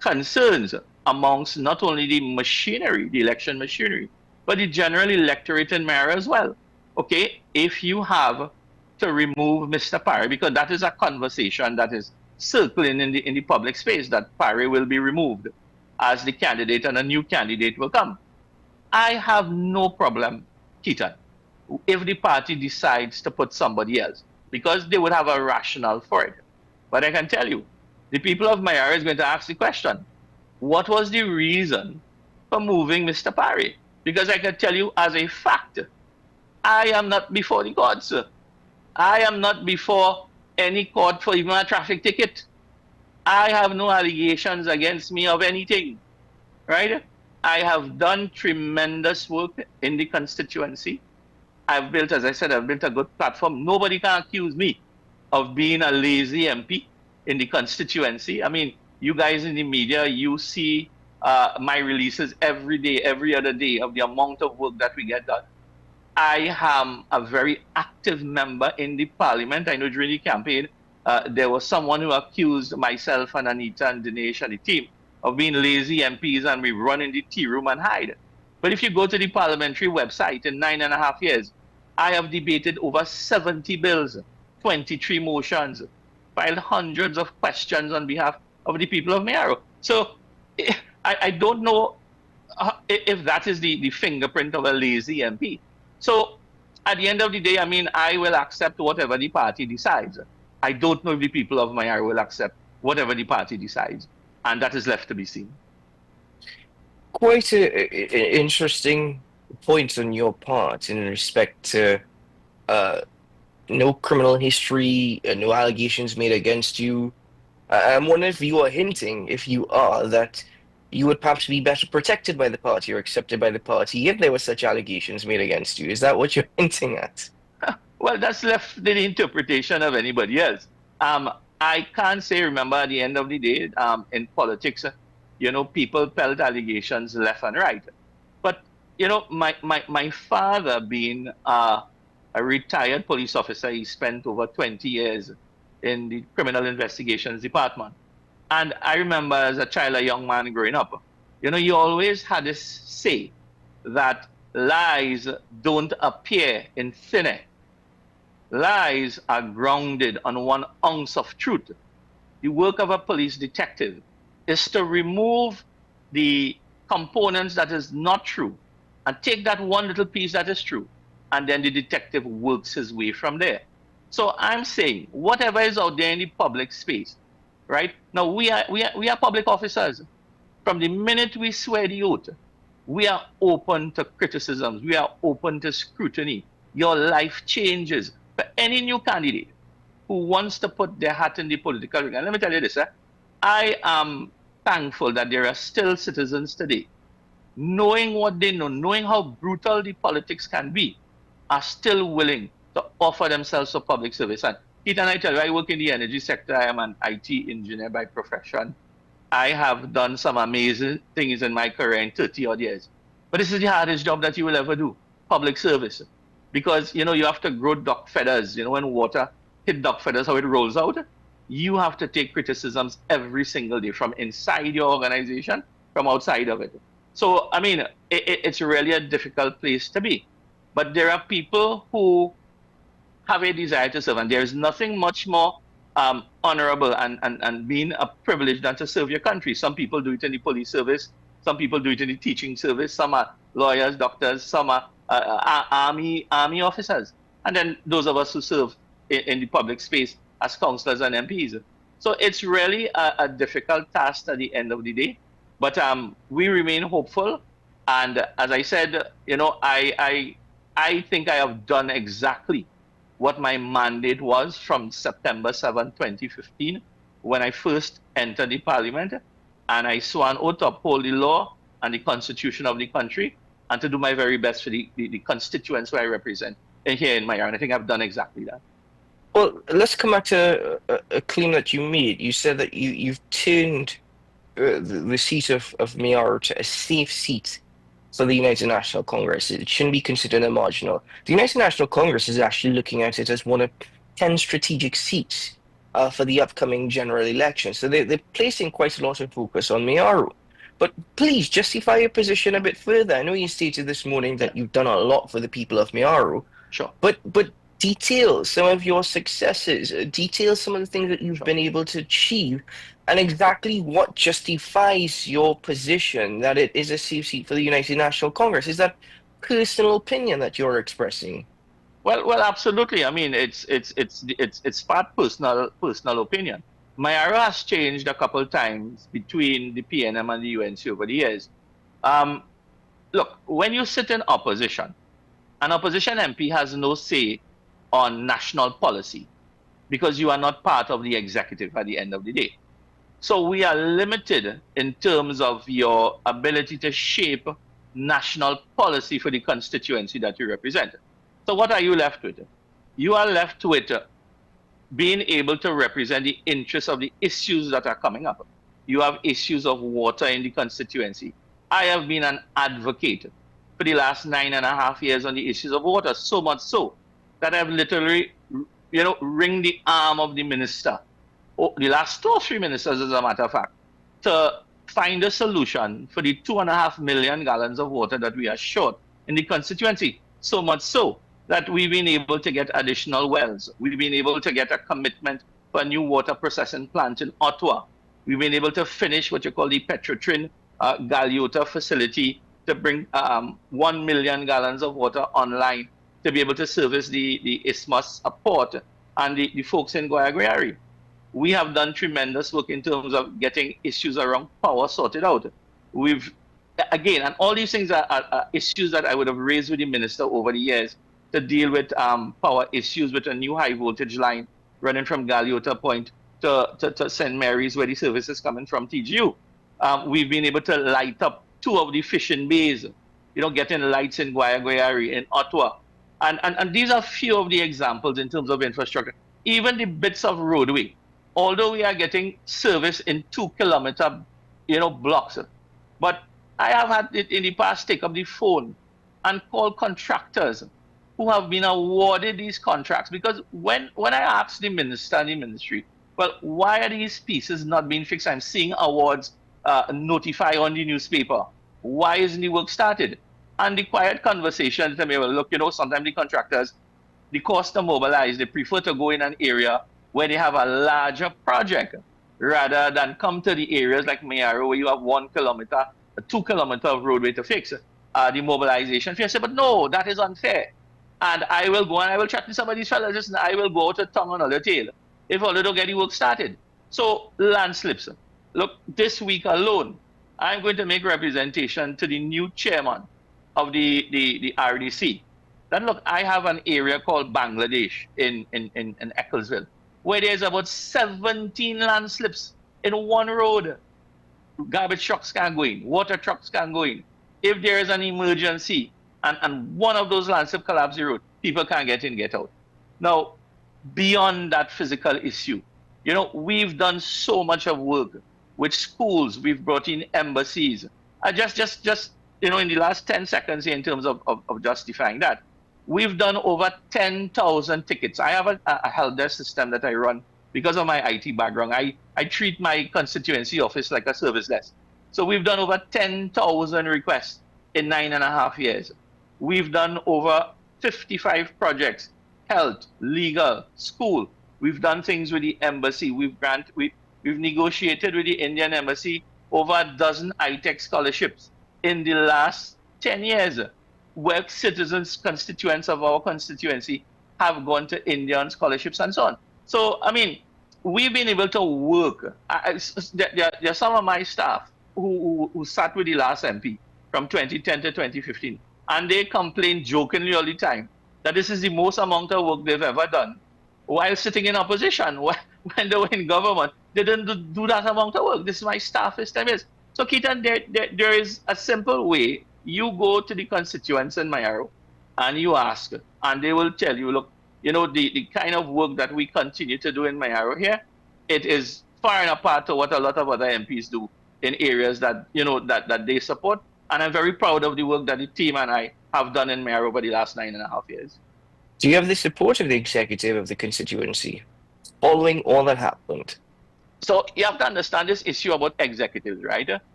concerns amongst not only the machinery, the election machinery, but the general electorate in Mayaro as well. Okay, if you have to remove Mr. Parry, because that is a conversation that is circling in the public space, that Parry will be removed as the candidate and a new candidate will come. I have no problem, Keaton, if the party decides to put somebody else. because they would have a rationale for it. But I can tell you, the people of Mayara is going to ask the question, what was the reason for moving Mr. Parry? Because I can tell you as a fact, I am not before the court, sir. I am not before any court for even a traffic ticket. I have no allegations against me of anything, right? I have done tremendous work in the constituency. I've built, as I said, I've built a good platform. Nobody can accuse me of being a lazy MP in the constituency. I mean, you guys in the media, you see my releases every day, every other day of the amount of work that we get done. I am a very active member in the parliament. I know during the campaign, there was someone who accused myself and Anita and Dinesh and the team of being lazy MPs and we run in the tea room and hide. But if you go to the parliamentary website in 9.5 years, I have debated over 70 bills, 23 motions, filed hundreds of questions on behalf of the people of Mayaro. So I don't know if that is the fingerprint of a lazy MP. So at the end of the day, I mean, I will accept whatever the party decides. I don't know if the people of Mayaro will accept whatever the party decides. And that is left to be seen. Quite an interesting point on your part in respect to no criminal history, no allegations made against you. I'm wondering if you are hinting, if you are, that you would perhaps be better protected by the party or accepted by the party if there were such allegations made against you. Is that what you're hinting at? Well, that's left to the interpretation of anybody else. I can't say, remember, at the end of the day, in politics, you know, people pelt allegations left and right. But, you know, my father being a retired police officer, he spent over 20 years in the criminal investigations department. And I remember as a child, a young man growing up, you know, you always had this say that lies don't appear in thin air. Lies are grounded on 1 ounce of truth. The work of a police detective is to remove the components that is not true and take that one little piece that is true, and then the detective works his way from there. So I'm saying whatever is out there in the public space, right? Now we are public officers. From the minute we swear the oath, we are open to criticisms. We are open to scrutiny. Your life changes. For any new candidate who wants to put their hat in the political ring, and let me tell you this, I am thankful that there are still citizens today, knowing what they know, knowing how brutal the politics can be, are still willing to offer themselves for public service. And Keith and I tell you, I work in the energy sector. I am an IT engineer by profession. I have done some amazing things in my career in 30-odd years. But this is the hardest job that you will ever do, public service. Because, you know, you have to grow duck feathers. You know, when water hit duck feathers, how it rolls out. You have to take criticisms every single day from inside your organization, from outside of it. So, I mean, it's really a difficult place to be. But there are people who have a desire to serve, and there's nothing much more honorable and being a privilege than to serve your country. Some people do it in the police service. Some people do it in the teaching service. Some are lawyers, doctors. Some are army officers. And then those of us who serve in the public space as councillors and MPs. So it's really a difficult task at the end of the day. But we remain hopeful. And as I said, you know, I think I have done exactly what my mandate was from September 7, 2015, when I first entered the parliament. And I swore an oath to uphold the law and the constitution of the country and to do my very best for the constituents who I represent here in Mayaro. And I think I've done exactly that. Well, let's come back to a claim that you made. You said that you've turned the seat of Mayaro to a safe seat for the United National Congress. It shouldn't be considered a marginal. The United National Congress is actually looking at it as one of 10 strategic seats for the upcoming general election. So they're placing quite a lot of focus on Mayaro. But please justify your position a bit further. I know you stated this morning that you've done a lot for the people of Mayaro. Sure. But detail some of your successes, detail some of the things that you've been able to achieve, and exactly what justifies your position that it is a safe seat for the United National Congress. Is that personal opinion that you're expressing? Well, absolutely. I mean, it's part personal opinion. Mayaro has changed a couple times between the PNM and the UNC over the years. Look, when you sit in opposition, an opposition MP has no say on national policy because you are not part of the executive at the end of the day. So we are limited in terms of your ability to shape national policy for the constituency that you represent. So what are you left with? You are left with being able to represent the interests of the issues that are coming up. You have issues of water in the constituency. I have been an advocate for the last 9.5 years on the issues of water, so much so that I've literally, wring the arm of the minister, the last 2 or 3 ministers, as a matter of fact, to find a solution for the 2.5 million gallons of water that we are short in the constituency, so much so that we've been able to get additional wells. We've been able to get a commitment for a new water processing plant in Ottawa. We've been able to finish what you call the Petrotrin Galeota facility to bring 1 million gallons of water online to be able to service the Isthmus port and the folks in Guayagüeyari. We have done tremendous work in terms of getting issues around power sorted out. Again, and all these things are issues that I would have raised with the minister over the years to deal with power issues with a new high voltage line running from Galeota Point to St. Mary's, where the service is coming from TGU. We've been able to light up 2 of the fishing bays, getting lights in Guayagüeyari, in Ottawa. And these are few of the examples in terms of infrastructure. Even the bits of roadway, although we are getting service in 2-kilometer, blocks, but I have had it in the past take up the phone and call contractors who have been awarded these contracts, because when I asked the minister and the ministry, well, why are these pieces not being fixed? I'm seeing awards notify on the newspaper. Why isn't the work started? And the quiet conversation to me, well, look, sometimes the contractors, the cost to mobilize, they prefer to go in an area where they have a larger project rather than come to the areas like Mayaro, where you have 1 kilometer, 2 kilometer of roadway to fix the mobilization fee. I said, but no, that is unfair. And I will go and I will chat to some of these fellas. Listen, I will go out to tongue on other tail if all they don't get the work started. So land slips. Look, this week alone, I'm going to make representation to the new chairman of the RDC. Then look, I have an area called Bangladesh in Ecclesville, where there's about 17 land slips in one road. Garbage trucks can't go in, water trucks can't go in. If there is an emergency and one of those landslips collapse the road, people can't get in, get out. Now, beyond that physical issue, we've done so much of work with schools. We've brought in embassies. Just in the last 10 seconds here, in terms of justifying that, we've done over 10,000 tickets. I have a help desk system that I run because of my IT background. I treat my constituency office like a service desk. So we've done over 10,000 requests in 9.5 years. We've done over 55 projects, health, legal, school. We've done things with the embassy. We've negotiated with the Indian embassy over a dozen ITech scholarships in the last 10 years, where citizens, constituents of our constituency have gone to Indian scholarships and so on. So, I mean, we've been able to work. There are some of my staff who sat with the last MP from 2010 to 2015, and they complain jokingly all the time that this is the most amount of work they've ever done while sitting in opposition. When they were in government, they didn't do that amount of work. This is my staff system is. So, Keaton, there is a simple way. You go to the constituents in Mayaro and you ask, and they will tell you, look, the kind of work that we continue to do in Mayaro here, it is far and apart to what a lot of other MPs do in areas that, that they support. And I'm very proud of the work that the team and I have done in Mayaro over the last 9.5 years. Do you have the support of the executive of the constituency following all that happened? So you have to understand this issue about executives, right?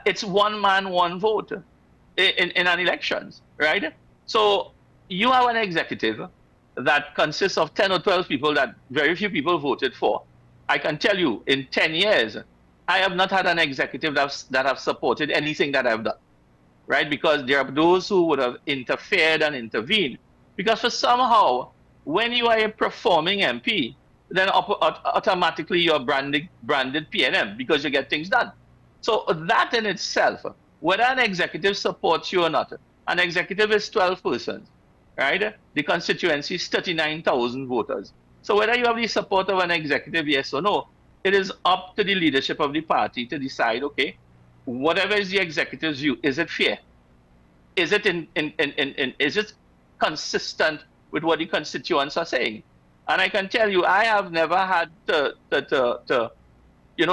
It's one man, one vote in an elections, right? So you have an executive that consists of 10 or 12 people that very few people voted for. I can tell you, in 10 years, I have not had an executive that have supported anything that I've done, right? Because there are those who would have interfered and intervened Because for somehow, when you are a performing MP, then automatically you're branded PNM because you get things done. So that in itself, whether an executive supports you or not, an executive is 12 persons, right? The constituency is 39,000 voters. So whether you have the support of an executive, yes or no, it is up to the leadership of the party to decide, okay, whatever is the executive's view, is it fair? Is it is it consistent with what the constituents are saying? And I can tell you, I have never had to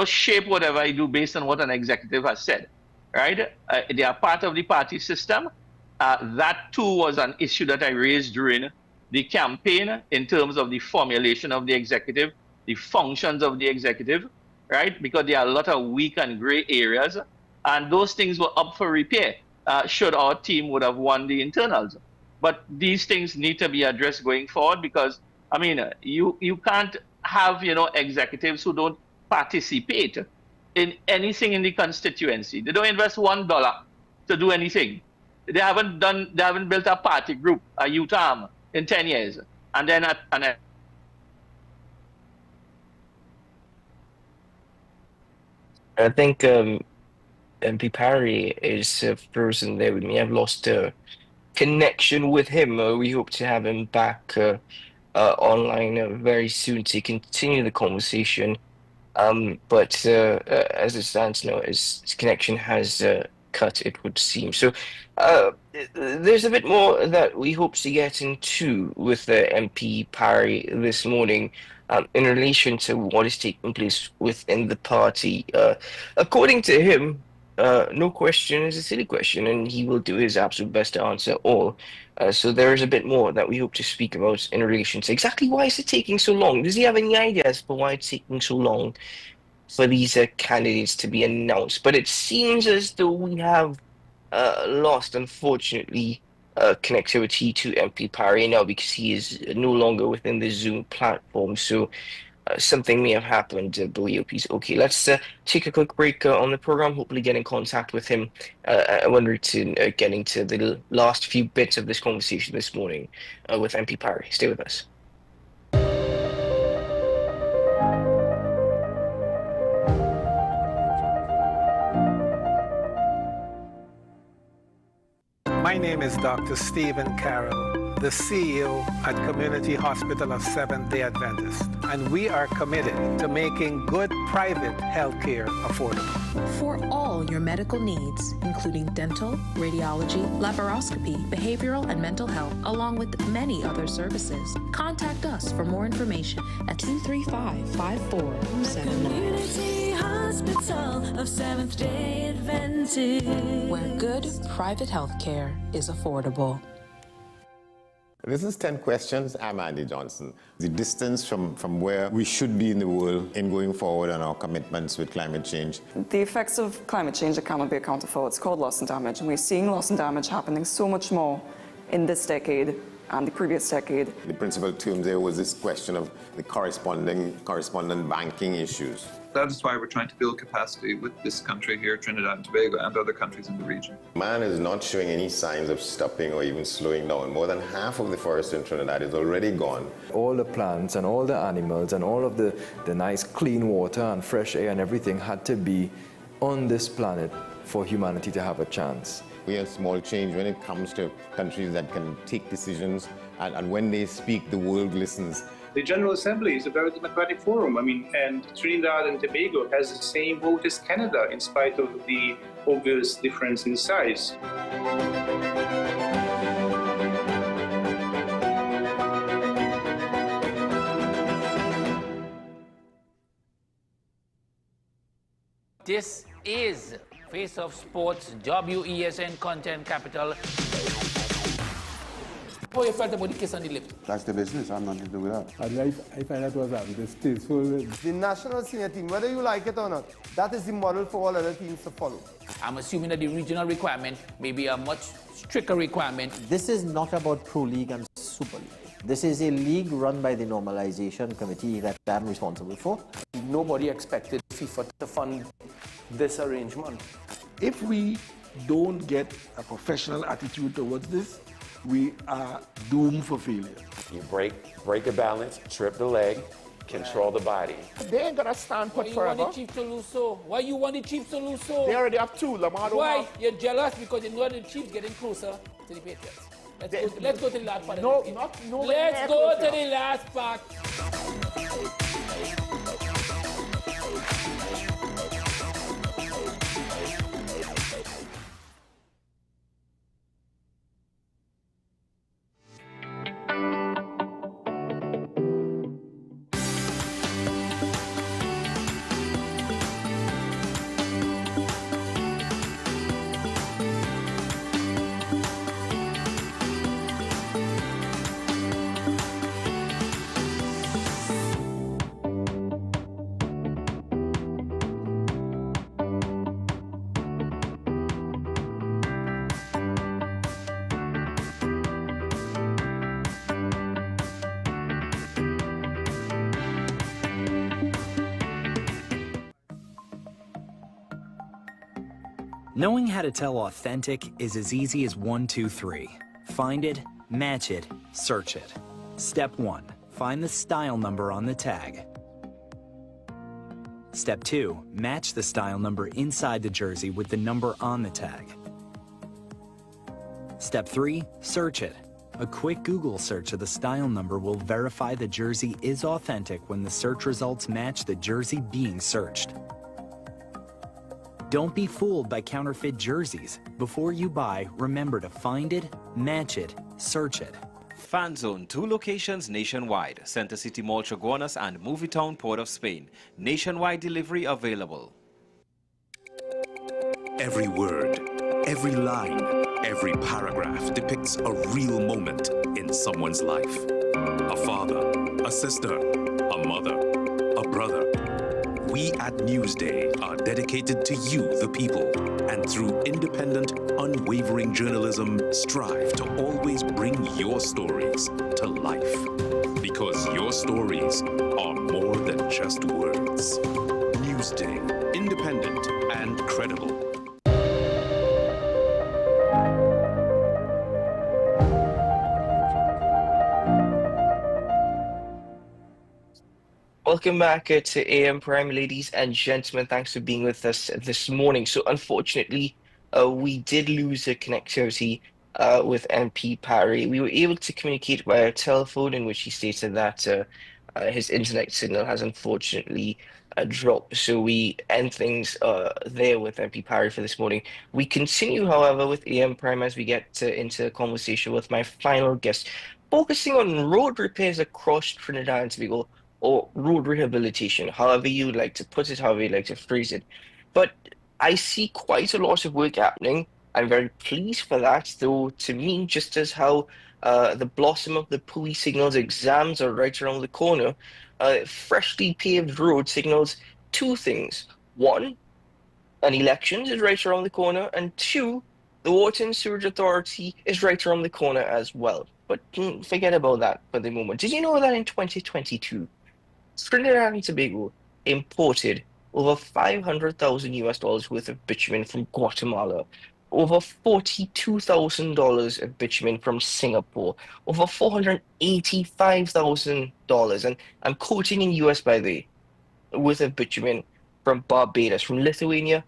shape whatever I do based on what an executive has said, right? They are part of the party system. That too was an issue that I raised during the campaign in terms of the formulation of the executive, the functions of the executive, right? Because there are a lot of weak and gray areas, and those things were up for repair should our team would have won the internals. But these things need to be addressed going forward because, I mean, you can't have, executives who don't participate in anything in the constituency. They don't invest $1 to do anything. They haven't built a party group, a youth arm in 10 years. And then I think MP Parry is frozen there with me. I've lost connection with him. We hope to have him back online very soon to continue the conversation. But as it stands now, his connection has cut, it would seem. So there's a bit more that we hope to get into with MP Parry this morning in relation to what is taking place within the party. According to him, no question is a silly question, and he will do his absolute best to answer all. So there is a bit more that we hope to speak about in relation to exactly why is it taking so long? Does he have any ideas for why it's taking so long for these candidates to be announced? But it seems as though we have lost, unfortunately, connectivity to MP Parry now because he is no longer within the Zoom platform. So something may have happened, but we hope he's okay. Let's take a quick break on the program, hopefully get in contact with him when we're getting to the last few bits of this conversation this morning with MP Parry. Stay with us. My name is Dr. Stephen Carroll, the CEO at Community Hospital of Seventh-day Adventist, and we are committed to making good private health care affordable. For all your medical needs, including dental, radiology, laparoscopy, behavioral and mental health, along with many other services, contact us for more information at 235-5479. Community Hospital of Seventh-day Adventist, where good private health care is affordable. This is 10 Questions. I'm Andy Johnson. The distance from where we should be in the world in going forward on our commitments with climate change. The effects of climate change that cannot be accounted for, it's called loss and damage. And we're seeing loss and damage happening so much more in this decade and the previous decade. The principal term there was this question of the correspondent banking issues. That is why we're trying to build capacity with this country here, Trinidad and Tobago, and other countries in the region. Man is not showing any signs of stopping or even slowing down. More than half of the forest in Trinidad is already gone. All the plants and all the animals and all of the nice clean water and fresh air and everything had to be on this planet for humanity to have a chance. We have small change when it comes to countries that can take decisions, and when they speak, the world listens. The General Assembly is a very democratic forum. And Trinidad and Tobago has the same vote as Canada, in spite of the obvious difference in size. This is Face of Sports, WESN Content Capital. How you felt about the kiss on the lip? That's the business. I'm not to do with that. I find that was distasteful. The national senior team, whether you like it or not, that is the model for all other teams to follow. I'm assuming that the regional requirement may be a much stricter requirement. This is not about Pro League and Super League. This is a league run by the Normalization Committee that I'm responsible for. Nobody expected FIFA to fund this arrangement. If we don't get a professional attitude towards this, we are doomed for failure. You break the balance, trip the leg, control the body. They ain't gonna stand put forever. Why you want the Chiefs to lose so? Why you want the Chiefs to lose so? They already have two. Lamar don't Why? have. You're jealous because you know the Chiefs getting closer to the Patriots. Let's go to the last part. No, of the not no. Let's go to the last part. Knowing how to tell authentic is as easy as 1, 2, 3. Find it, match it, search it. Step 1. Find the style number on the tag. Step 2. Match the style number inside the jersey with the number on the tag. Step 3. Search it. A quick Google search of the style number will verify the jersey is authentic when the search results match the jersey being searched. Don't be fooled by counterfeit jerseys. Before you buy, remember to find it, match it, search it. FanZone, 2 locations nationwide. Center City Mall, Chaguanas and Movietown, Port of Spain. Nationwide delivery available. Every word, every line, every paragraph depicts a real moment in someone's life. A father, a sister, a mother, a brother. We at Newsday are dedicated to you, the people, and through independent, unwavering journalism, strive to always bring your stories to life. Because your stories are more than just words. Newsday, independent and credible. Welcome back to AM Prime, ladies and gentlemen. Thanks for being with us this morning. So unfortunately, we did lose the connectivity with MP Parry. We were able to communicate via telephone, in which he stated that his internet signal has unfortunately dropped. So we end things there with MP Parry for this morning. We continue, however, with AM Prime as we get into a conversation with my final guest, focusing on road repairs across Trinidad and Tobago, or road rehabilitation, however you would like to put it, however you like to phrase it. But I see quite a lot of work happening. I'm very pleased for that, though to me, just as how the blossom of the PUI signals exams are right around the corner, freshly paved road signals 2 things. 1, an election is right around the corner, and 2, the Water and Sewage Authority is right around the corner as well. But forget about that for the moment. Did you know that in 2022, Trinidad and Tobago imported over $500,000 worth of bitumen from Guatemala, over $42,000 of bitumen from Singapore, over $485,000, and I'm quoting in US by the way, worth of bitumen from Barbados, from Lithuania,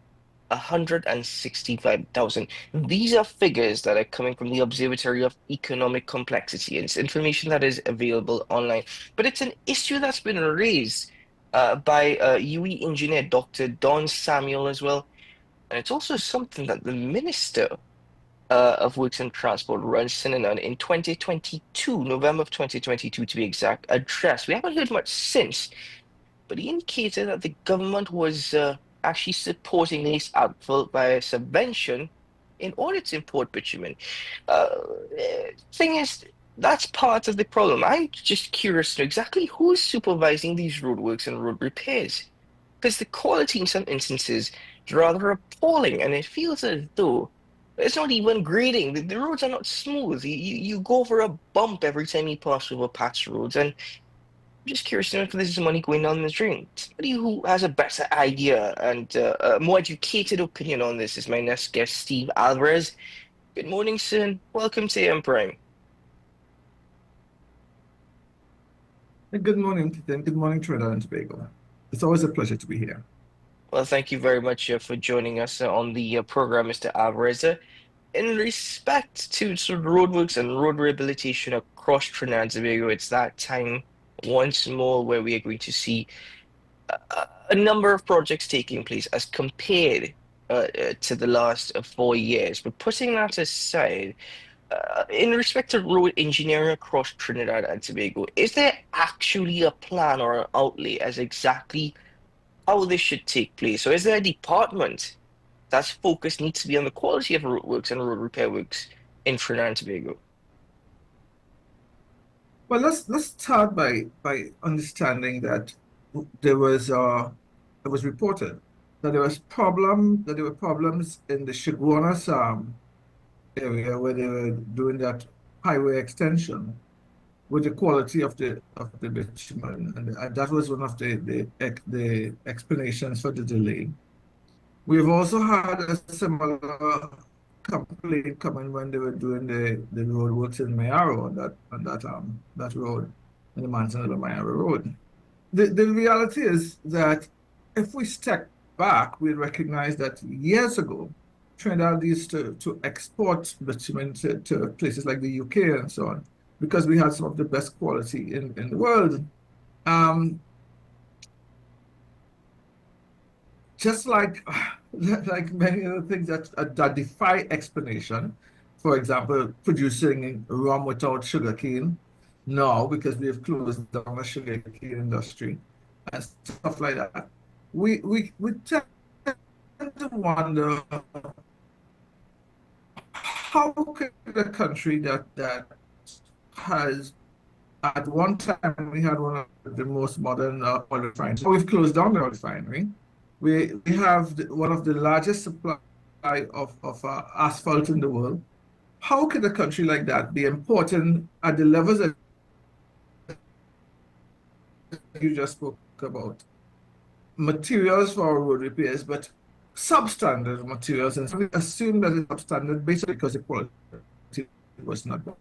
165,000. These are figures that are coming from the Observatory of Economic Complexity. It's information that is available online. But it's an issue that's been raised by UE engineer Dr. Don Samuel as well. And it's also something that the Minister of Works and Transport, Ron Sinanan, in 2022, November of 2022 to be exact, addressed. We haven't heard much since, but he indicated that the government was actually supporting this outfit by a subvention in order to import bitumen. Thing is, that's part of the problem. I'm just curious to know exactly who's supervising these roadworks and road repairs, because the quality in some instances is rather appalling, and it feels as though it's not even grading. The roads are not smooth. You go over a bump every time you pass over patch roads, and I'm just curious to know if there's money going down the drain. Somebody who has a better idea and a more educated opinion on this is my next guest, Steve Alvarez. Good morning, sir. Welcome to AM Prime. Good morning, Tim. Good morning, Trinidad and Tobago. It's always a pleasure to be here. Well, thank you very much for joining us on the program, Mr. Alvarez. In respect to sort of roadworks and road rehabilitation across Trinidad and Tobago, it's that time once more where we are going to see a number of projects taking place as compared to the last 4 years. But putting that aside, in respect to road engineering across Trinidad and Tobago, is there actually a plan or an outlay as exactly how this should take place? Or is there a department that's focus needs to be on the quality of roadworks and road repair works in Trinidad and Tobago? Well, let's start by understanding that there was it was reported that there were problems in the Chaguanas area where they were doing that highway extension with the quality of the bitumen, and that was one of the explanations for the delay. We've also had a similar complaint coming when they were doing the road works in Mayaro on that road, in the Manzanilla Mayaro Road. The reality is that if we step back, we recognize that years ago, Trinidad used to export bitumen to places like the UK and so on, because we had some of the best quality in the world. Just like many other things that defy explanation, for example, producing rum without sugarcane now because we have closed down the sugarcane industry and stuff like that. We tend to wonder how could a country that has, at one time we had one of the most modern oil refineries. We've closed down the oil refinery. We have one of the largest supply of asphalt in the world. How could a country like that be importing at the levels that you just spoke about materials for road repairs, but substandard materials, and so we assume that it's substandard basically because the quality was not good.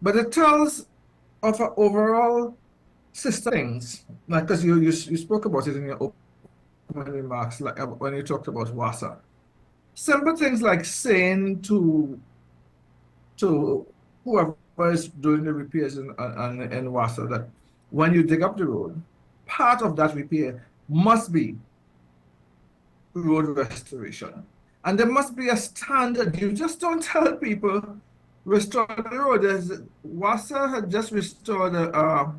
But it tells of an overall system things, like, because you spoke about it in your opening remarks, like when you talked about WASA. Simple things like saying to whoever is doing the repairs in WASA that when you dig up the road, part of that repair must be road restoration. And there must be a standard. You just don't tell people, restore the road. WASA had just restored a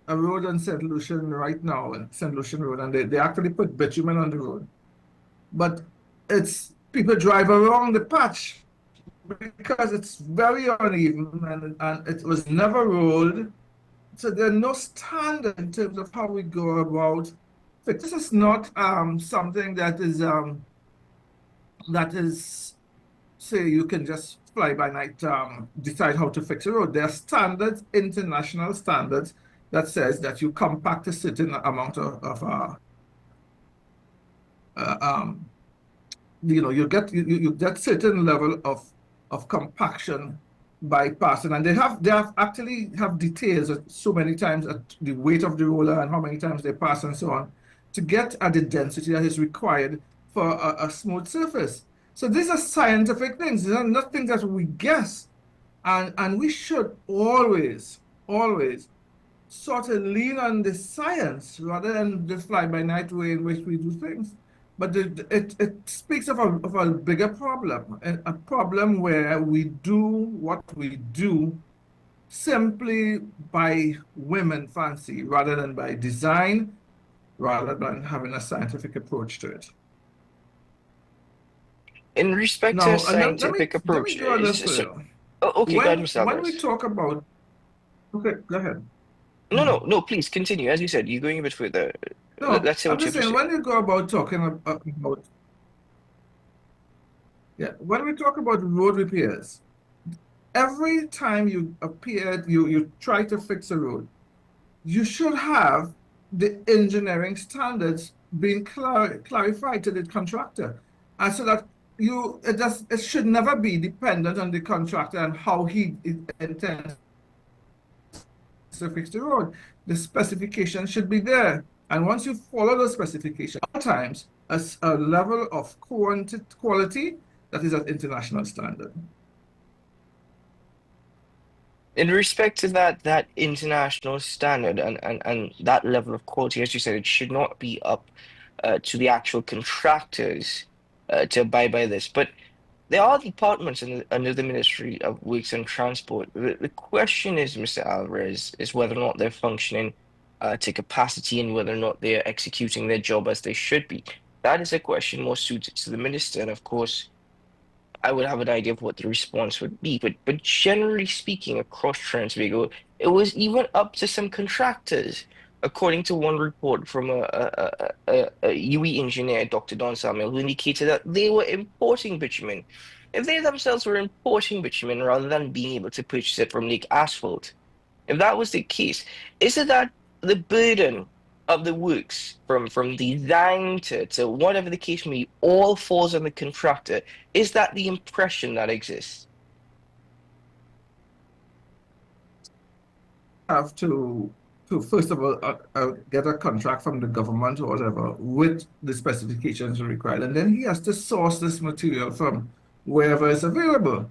road on St. Lucian right now, St. Lucian Road, and they actually put bitumen on the road. But it's people drive around the patch because it's very uneven and it was never rolled. So there's no standard in terms of how we go about. This is not something that is, say, you can just fly by night decide how to fix a road. There are standards, international standards, that says that you compact a certain amount you get certain level of compaction by passing, and they actually have details so many times at the weight of the roller and how many times they pass and so on to get at the density that is required for a smooth surface. So these are scientific things. These are not things that we guess, and we should always sort of lean on the science rather than the fly-by-night way in which we do things. But it speaks of a bigger problem, a problem where we do what we do simply by whim and fancy rather than by design, rather than having a scientific approach to it. In respect to a scientific approach, okay, when we talk about, okay, go ahead. No, please continue. As you said, you're going a bit further. No, let's say I'm what just you're saying, saying. when you go about talking about, when we talk about road repairs, every time you try to fix a road, you should have the engineering standards being clarified to the contractor, and so that it should never be dependent on the contractor and how he intends to fix the road. The specification should be there. And once you follow those specifications, at times, a level of quality that is at international standard. In respect to that international standard and that level of quality, as you said, it should not be up to the actual contractors to abide by this. But there are departments under the Ministry of Works and Transport. The question is, Mr. Alvarez, is whether or not they're functioning to capacity and whether or not they're executing their job as they should be. That is a question more suited to the minister, and of course, I would have an idea of what the response would be. But generally speaking, across Transvago, it was even up to some contractors, according to one report from a UE engineer, Dr. Don Samuel, who indicated that they were importing bitumen. If they themselves were importing bitumen rather than being able to purchase it from Lake Asphalt, if that was the case, is it that the burden of the works from design to whatever the case may be all falls on the contractor? Is that the impression that exists? Have to first of all get a contract from the government or whatever with the specifications required, and then he has to source this material from wherever it's available.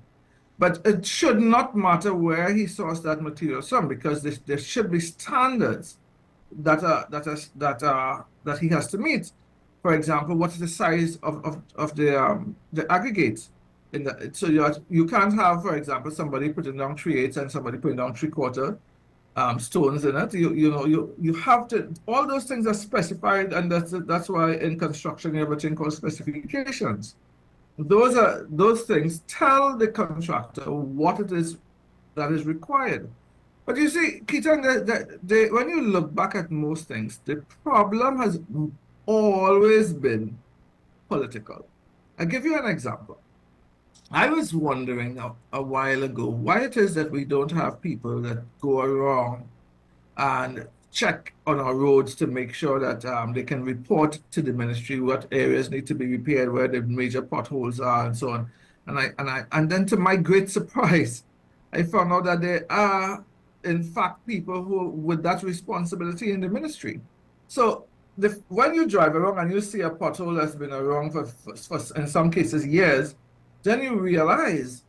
But it should not matter where he sourced that material from, because there should be standards that he has to meet. For example, what's the size of the aggregate? So you can't have, for example, somebody putting down 3/8 and somebody putting down 3/4 stones in it. You have to, all those things are specified, and that's why in construction you have a thing called specifications. Those things tell the contractor what it is that is required. But you see, Keaton, when you look back at most things, the problem has always been political. I'll give you an example. I was wondering a while ago why it is that we don't have people that go around and check on our roads to make sure that they can report to the ministry what areas need to be repaired, where the major potholes are, and so on. And then to my great surprise, I found out that there are, in fact, people who with that responsibility in the ministry. So when you drive around and you see a pothole that's been around for in some cases years, then you realize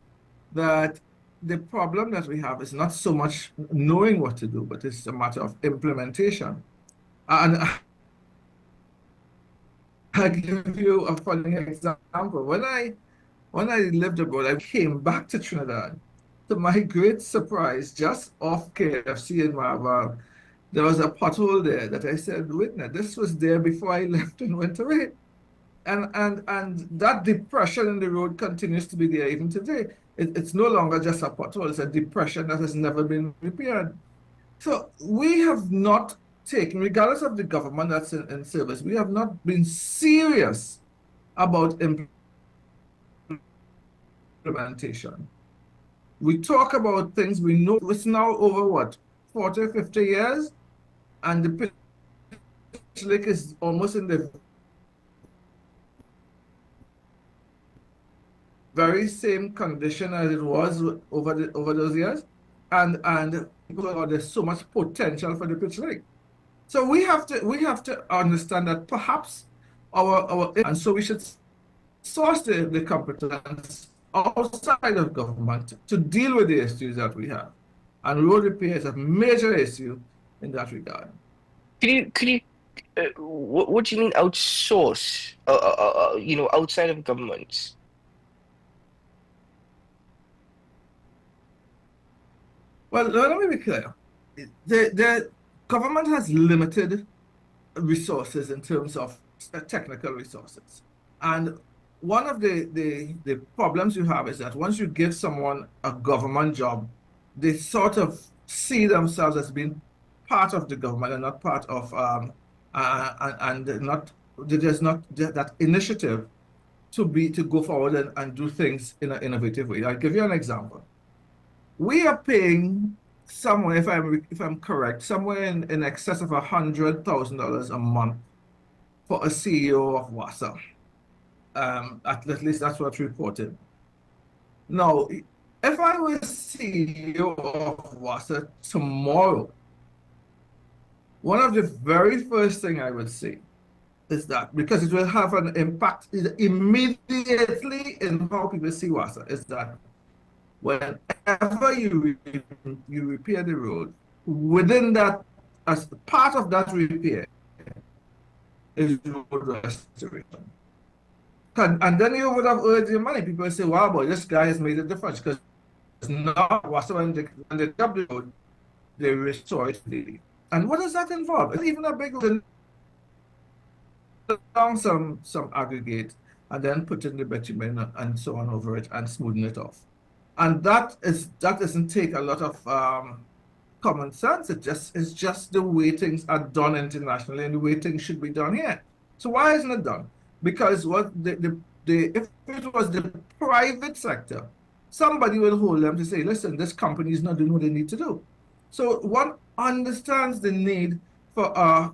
that the problem that we have is not so much knowing what to do, but it's a matter of implementation. And I'll give you a funny example. When I lived abroad, I came back to Trinidad. To my great surprise, just off KFC in Marval, there was a pothole there that I said, wait a minute, this was there before I left and went away. And that depression in the road continues to be there even today. It's no longer just a pothole, it's a depression that has never been repaired. So we have not taken, regardless of the government that's in service, we have not been serious about implementation. We talk about things, we know it's now over what, 40, 50 years, and the pitch lake is almost in the very same condition as it was over those years, and there's so much potential for the pitch lake. So we have to understand that perhaps and so we should source the competence outside of government to deal with the issues that we have, and road repair is a major issue in that regard. Could you what do you mean outsource? Outside of government? Well, let me be clear. The government has limited resources in terms of technical resources. And one of the problems you have is that once you give someone a government job, they sort of see themselves as being part of the government and not part of, there's not that initiative to go forward and do things in an innovative way. I'll give you an example. We are paying somewhere, if I'm correct, somewhere in excess of $100,000 a month for a CEO of WASA. At least that's what's reported. Now, if I was CEO of WASA tomorrow one of the very first thing I would say is that, because it will have an impact immediately in how people see water, is that whenever you repair the road, within that, as part of that repair, is road restoration. And then you would have earned your money. People say, wow, boy, this guy has made a difference, because now when they dump the road, they restore it. And what does that involve? It's even a big down some aggregate and then put in the bitumen and so on over it and smoothen it off. And that doesn't take a lot of common sense. It's just the way things are done internationally and the way things should be done here. So why isn't it done? Because if it was the private sector, somebody will hold them to say, listen, this company is not doing what they need to do. So one understands the need for a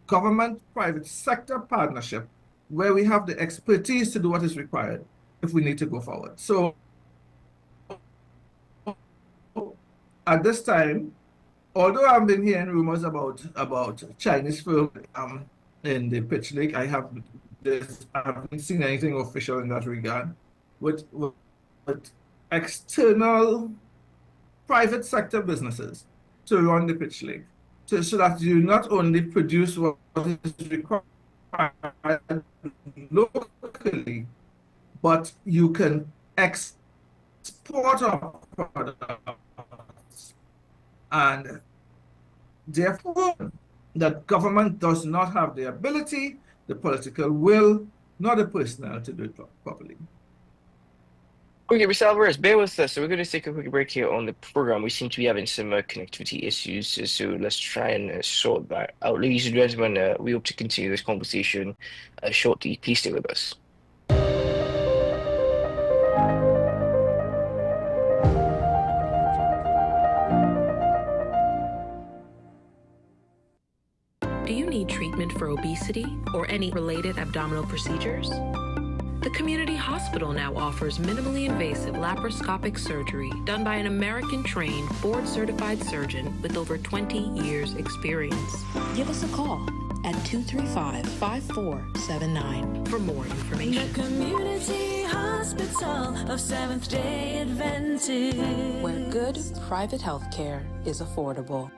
government-private sector partnership where we have the expertise to do what is required if we need to go forward. So at this time, although I've been hearing rumors about Chinese firm in the pitch lake, I haven't seen anything official in that regard. With external private sector businesses to run the pitch lake, so that you not only produce what is required locally, but you can export our products. And therefore, that government does not have the ability, the political will, nor the personnel to do it properly. Okay, Mr. Alvarez, bear with us. So we're going to take a quick break here on the program. We seem to be having some connectivity issues, so let's try and sort that out. Ladies and gentlemen, we hope to continue this conversation shortly. Please stay with us. Do you need treatment for obesity or any related abdominal procedures? The community hospital now offers minimally invasive laparoscopic surgery done by an American-trained, board-certified surgeon with over 20 years' experience. Give us a call at 235-5479 for more information. The Community Hospital of Seventh-day Adventist, where good private health care is affordable.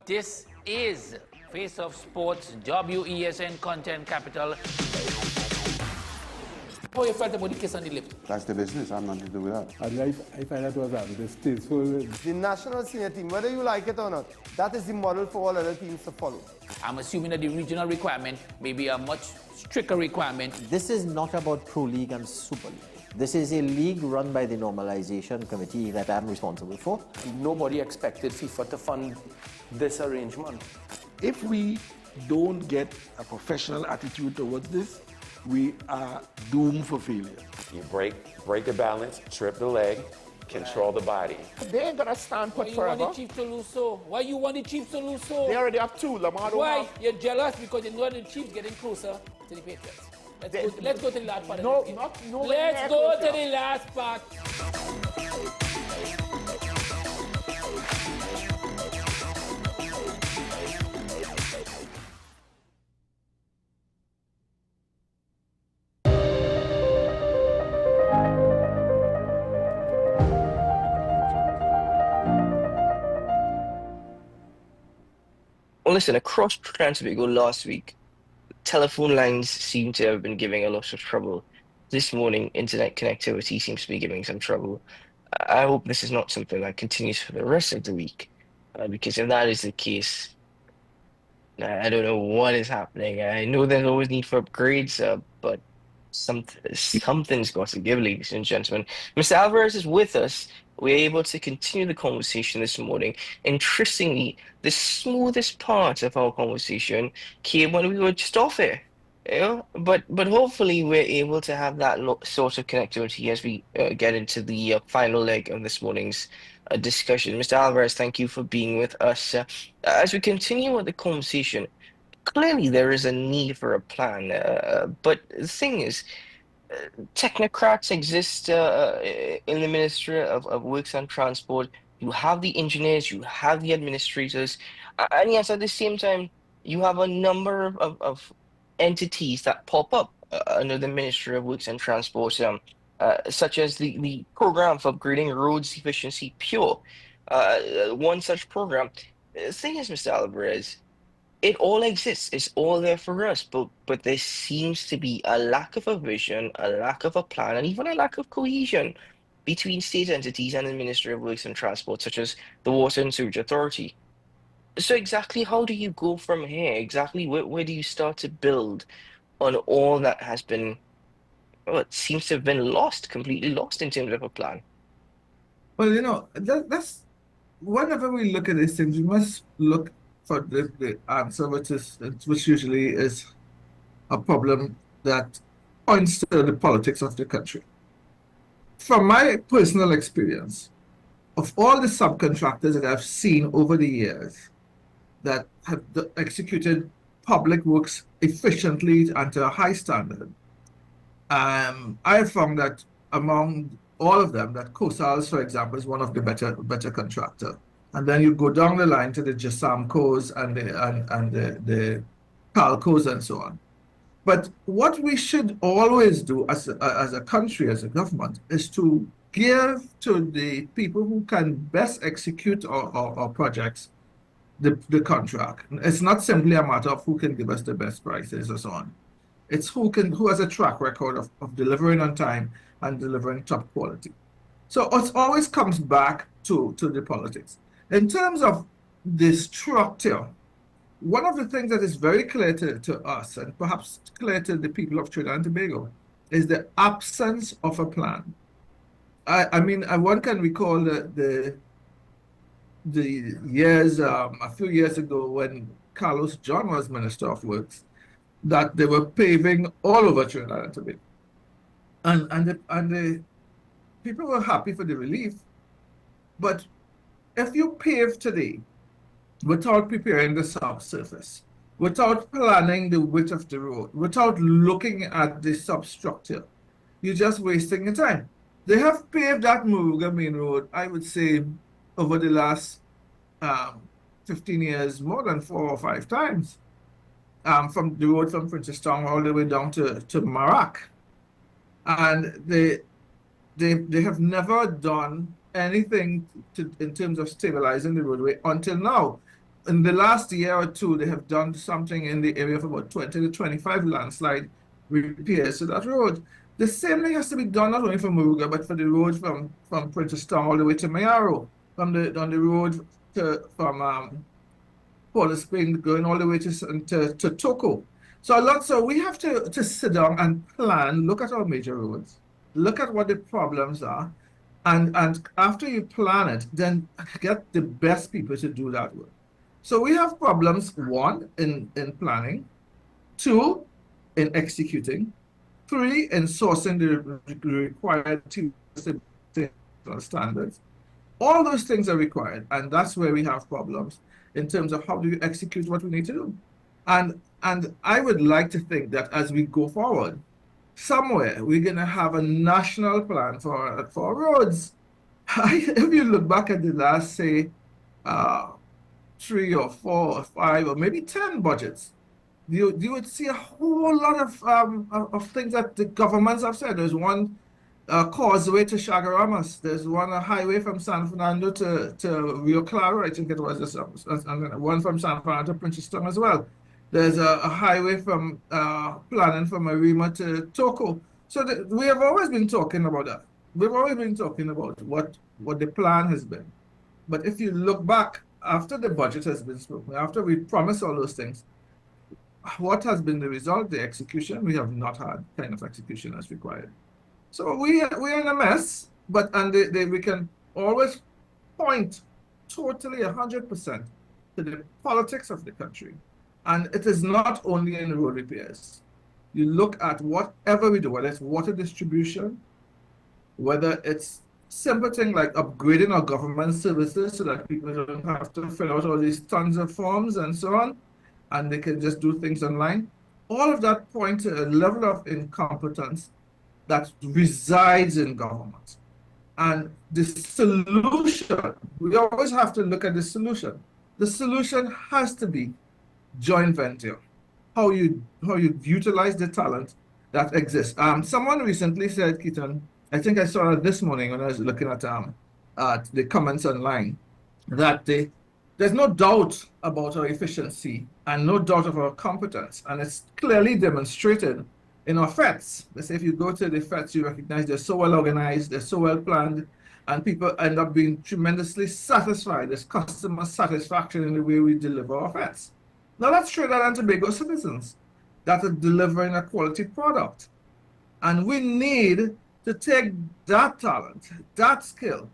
This is Face of Sports, WESN Content Capital. How you felt about the kiss on the lip? That's the business. I'm nothing to do with that. I find that was distasteful. The national senior team, whether you like it or not, that is the model for all other teams to follow. I'm assuming that the regional requirement may be a much stricter requirement. This is not about Pro League and Super League. This is a league run by the Normalization Committee that I'm responsible for. Nobody expected FIFA to fund this arrangement. If we don't get a professional attitude towards this, we are doomed for failure. You break the balance, trip the leg, control the body. They ain't gonna stand put forever. Why you want the Chiefs to lose so? Why you want the Chiefs to lose so? They already have two. Lamar don't Why? have. You're jealous because you know the Chiefs getting closer to the Patriots. Let's go to the last part. No, of this game. no. Let's go to the last part. Well, listen, across Trans-Tobago last week, telephone lines seem to have been giving a lot of trouble. This morning, internet connectivity seems to be giving some trouble. I hope this is not something that continues for the rest of the week, because if that is the case, I don't know what is happening. I know there's always need for upgrades, but Something's got to give, ladies and gentlemen. Mr. Alvarez is with us. We're able to continue the conversation this morning. Interestingly, the smoothest part of our conversation came when we were just off air. But hopefully we're able to have that sort of connectivity as we get into the final leg of this morning's discussion. Mr. Alvarez, thank you for being with us. As we continue with the conversation, clearly there is a need for a plan, but the thing is, technocrats exist in the Ministry of Works and Transport. You have the engineers, you have the administrators, and yes, at the same time, you have a number of entities that pop up under the Ministry of Works and Transport, such as the program for upgrading roads efficiency pure. One such program. The thing is, Mr. Alvarez, it all exists. It's all there for us, but there seems to be a lack of a vision, a lack of a plan, and even a lack of cohesion between state entities and the Ministry of Works and Transport, such as the Water and Sewage Authority. So exactly how do you go from here? Exactly where do you start to build on all that has been, well, it seems to have been lost, completely lost in terms of a plan? Well, that's whenever we look at these things, we must look for the answer, which usually is a problem that points to the politics of the country. From my personal experience, of all the subcontractors that I've seen over the years that have executed public works efficiently and to a high standard, I have found that among all of them, that COSALS, for example, is one of the better contractor. And then you go down the line to the JASAMCOs and the CALCOs and so on. But what we should always do as a country, as a government, is to give to the people who can best execute our projects the contract. It's not simply a matter of who can give us the best prices or so on. It's who has a track record of delivering on time and delivering top quality. So it always comes back to the politics. In terms of the structure, one of the things that is very clear to us, and perhaps clear to the people of Trinidad and Tobago, is the absence of a plan. I mean, one can recall the years, a few years ago when Carlos John was Minister of Works, that they were paving all over Trinidad and Tobago. And the people were happy for the relief, but if you pave today without preparing the subsurface, without planning the width of the road, without looking at the substructure, you're just wasting your time. They have paved that Muruga Main Road, I would say, over the last 15 years, more than 4 or 5 times. From the road from Princestown all the way down to Marak. And they have never done anything in terms of stabilizing the roadway until now. In the last year or two, they have done something in the area of about 20 to 25 landslide repairs to that road. The same thing has to be done not only for Muruga, but for the road from Princestown all the way to Mayaro, on the road from Port of Spain going all the way to Toko. So we have to sit down and plan, look at our major roads, look at what the problems are, and after you plan it, then get the best people to do that work. So we have problems, 1, in planning, 2, in executing, 3, in sourcing the required standards. All those things are required, and that's where we have problems in terms of how do you execute what we need to do. And I would like to think that as we go forward, somewhere we're going to have a national plan for roads. If you look back at the last, say, 3 or 4 or 5 or maybe 10 budgets, you would see a whole lot of things that the governments have said. There's one causeway to Chagaramas. There's one highway from San Fernando to Rio Claro, I think it was, and one from San Fernando to Princeton as well. There's a highway from planning from Arima to Toko. So we have always been talking about that. We've always been talking about what the plan has been. But if you look back, after the budget has been spoken, after we promised all those things, what has been the result? The execution. We have not had kind of execution as required. So we're in a mess, but we can always point totally 100% to the politics of the country. And it is not only in road repairs. You look at whatever we do, whether it's water distribution, whether it's simple thing like upgrading our government services so that people don't have to fill out all these tons of forms and so on, and they can just do things online. All of that points to a level of incompetence that resides in government. And the solution, we always have to look at the solution. The solution has to be joint venture. How you utilize the talent that exists. Someone recently said, Keaton, I think I saw it this morning when I was looking at the comments online, that there's no doubt about our efficiency and no doubt of our competence. And it's clearly demonstrated in our FETs. Let's say if you go to the FETs, you recognize they're so well organized, they're so well planned, and people end up being tremendously satisfied. There's customer satisfaction in the way we deliver our FETs. Now let's Trinidad and Tobago citizens that are delivering a quality product. And we need to take that talent, that skill,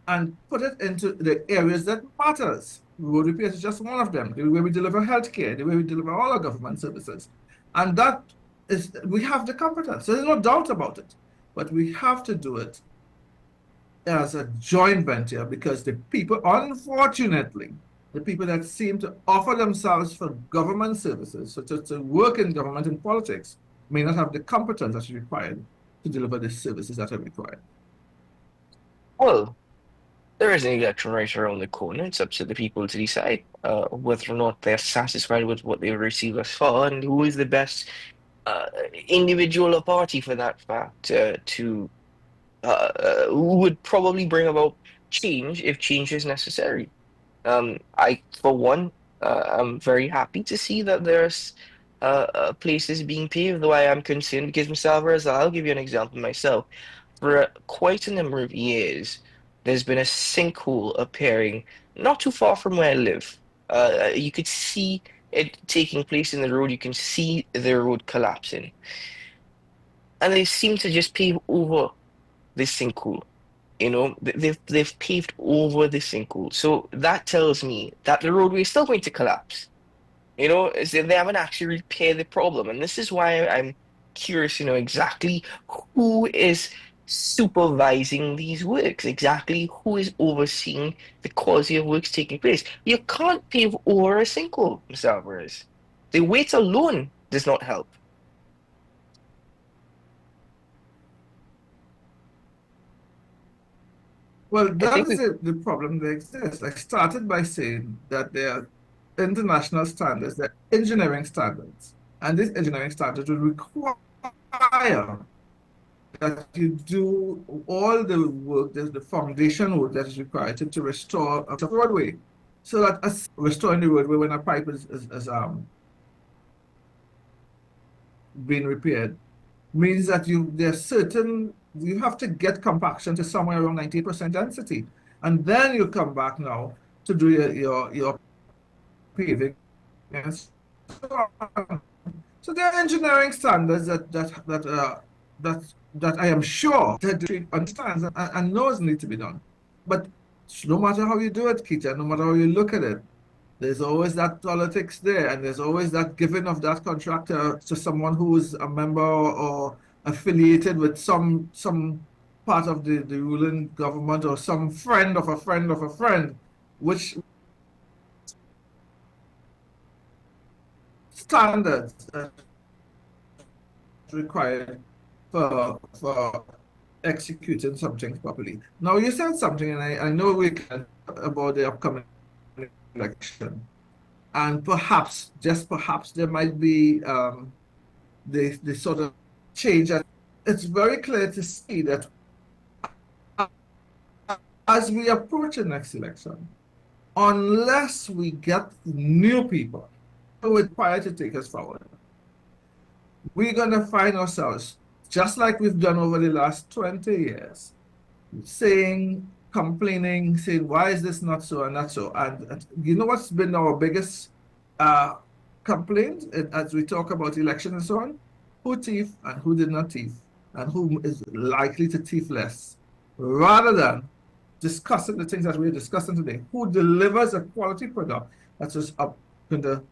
and put it into the areas that matters. Road repairs is just one of them. The way we deliver healthcare, the way we deliver all our government services. And that is, we have the competence. There's no doubt about it. But we have to do it as a joint venture because the people, unfortunately, the people that seem to offer themselves for government services, such as to work in government and politics, may not have the competence that's required to deliver the services that are required. Well, there is an election right around the corner. It's up to the people to decide whether or not they're satisfied with what they've received thus far and who is the best individual or party for that fact who would probably bring about change if change is necessary. I, for one, I'm very happy to see that there's places being paved, though I am concerned because myself, as I'll give you an example myself. For quite a number of years, there's been a sinkhole appearing not too far from where I live. You could see it taking place in the road. You can see the road collapsing. And they seem to just pave over this sinkhole. You know, they've paved over the sinkhole. So that tells me that the roadway is still going to collapse. You know, they haven't actually repaired the problem. And this is why I'm curious to know exactly who is supervising these works, exactly who is overseeing the quality of works taking place. You can't pave over a sinkhole, Mr. Alvarez. The weight alone does not help. Well, that is the problem that exists. I started by saying that there are international standards, there are engineering standards, and these engineering standards will require that you do all the work, the foundation work that is required to restore a roadway. So that as restoring the roadway when a pipe is being repaired means that there's certain, you have to get compaction to somewhere around 90% density. And then you come back now to do your paving. Yes. So there are engineering standards that I am sure that the street understands and knows need to be done. But no matter how you do it, Keita, no matter how you look at it, there's always that politics there, and there's always that giving of that contractor to someone who is a member or affiliated with some part of the ruling government or some friend of a friend of a friend, which standards required for executing something properly. Now, you said something, and I know we can talk about the upcoming election, and perhaps, just perhaps, there might be the sort of change. It's very clear to see that as we approach the next election, unless we get new people who are required to take us forward, we're going to find ourselves, just like we've done over the last 20 years, saying, complaining, saying, why is this not so and not so? And you know what's been our biggest complaint, as we talk about election and so on, who thief and who did not thief, and who is likely to thief less, rather than discussing the things that we're discussing today. Who delivers a quality product that's just going to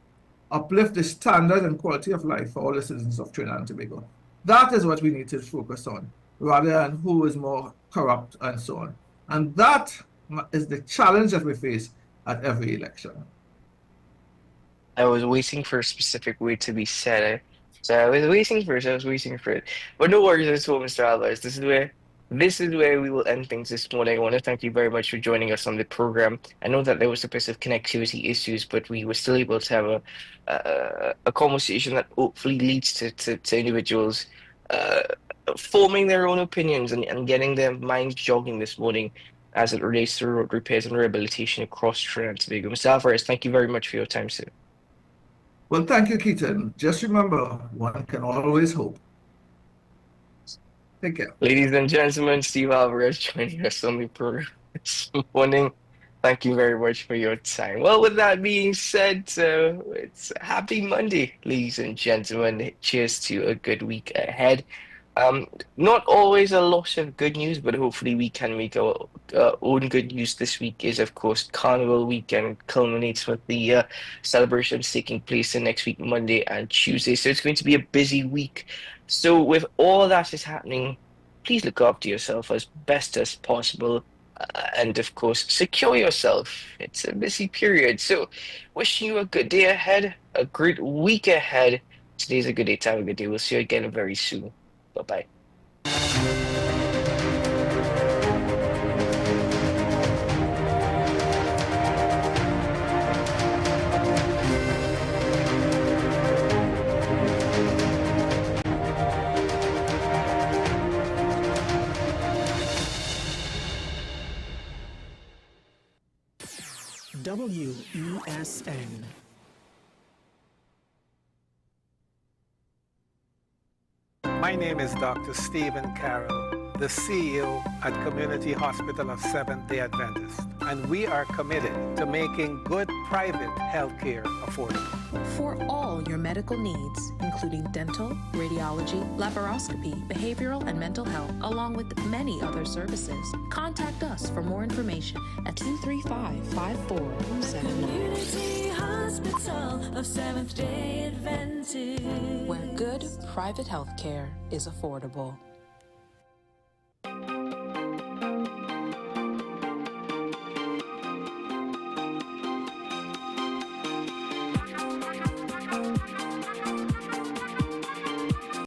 uplift the standard and quality of life for all the citizens of Trinidad and Tobago. That is what we need to focus on, rather than who is more corrupt and so on. And that is the challenge that we face at every election. I was waiting for a specific word to be said. So I was waiting for it. But no worries at all, Mr. Alvarez. This is where we will end things this morning. I want to thank you very much for joining us on the program. I know that there was a bit of connectivity issues, but we were still able to have a conversation that hopefully leads to individuals forming their own opinions and getting their minds jogging this morning as it relates to road repairs and rehabilitation across Trinidad and Tobago. Mr. Alvarez, thank you very much for your time, sir. Well, thank you, Keaton. Just remember, one can always hope. Take care. Ladies and gentlemen, Steve Alvarez joining us on the program this morning. Thank you very much for your time. Well, with that being said, it's a happy Monday, ladies and gentlemen. Cheers to a good week ahead. Not always a lot of good news, but hopefully we can make our own good news. This week is, of course, Carnival weekend, culminates with the celebrations taking place the next week, Monday and Tuesday. So it's going to be a busy week. So with all that is happening, please look after yourself as best as possible. And of course, secure yourself. It's a busy period. So wishing you a good day ahead, a great week ahead. Today's a good day to have a good day. We'll see you again very soon. Bye-bye. WESN. My name is Dr. Stephen Carroll, the CEO at Community Hospital of Seventh-day Adventist, and we are committed to making good private healthcare affordable. For all your medical needs, including dental, radiology, laparoscopy, behavioral and mental health, along with many other services, contact us for more information at 235-5479. Community Hospital of Seventh-day Adventist, where good private health care is affordable.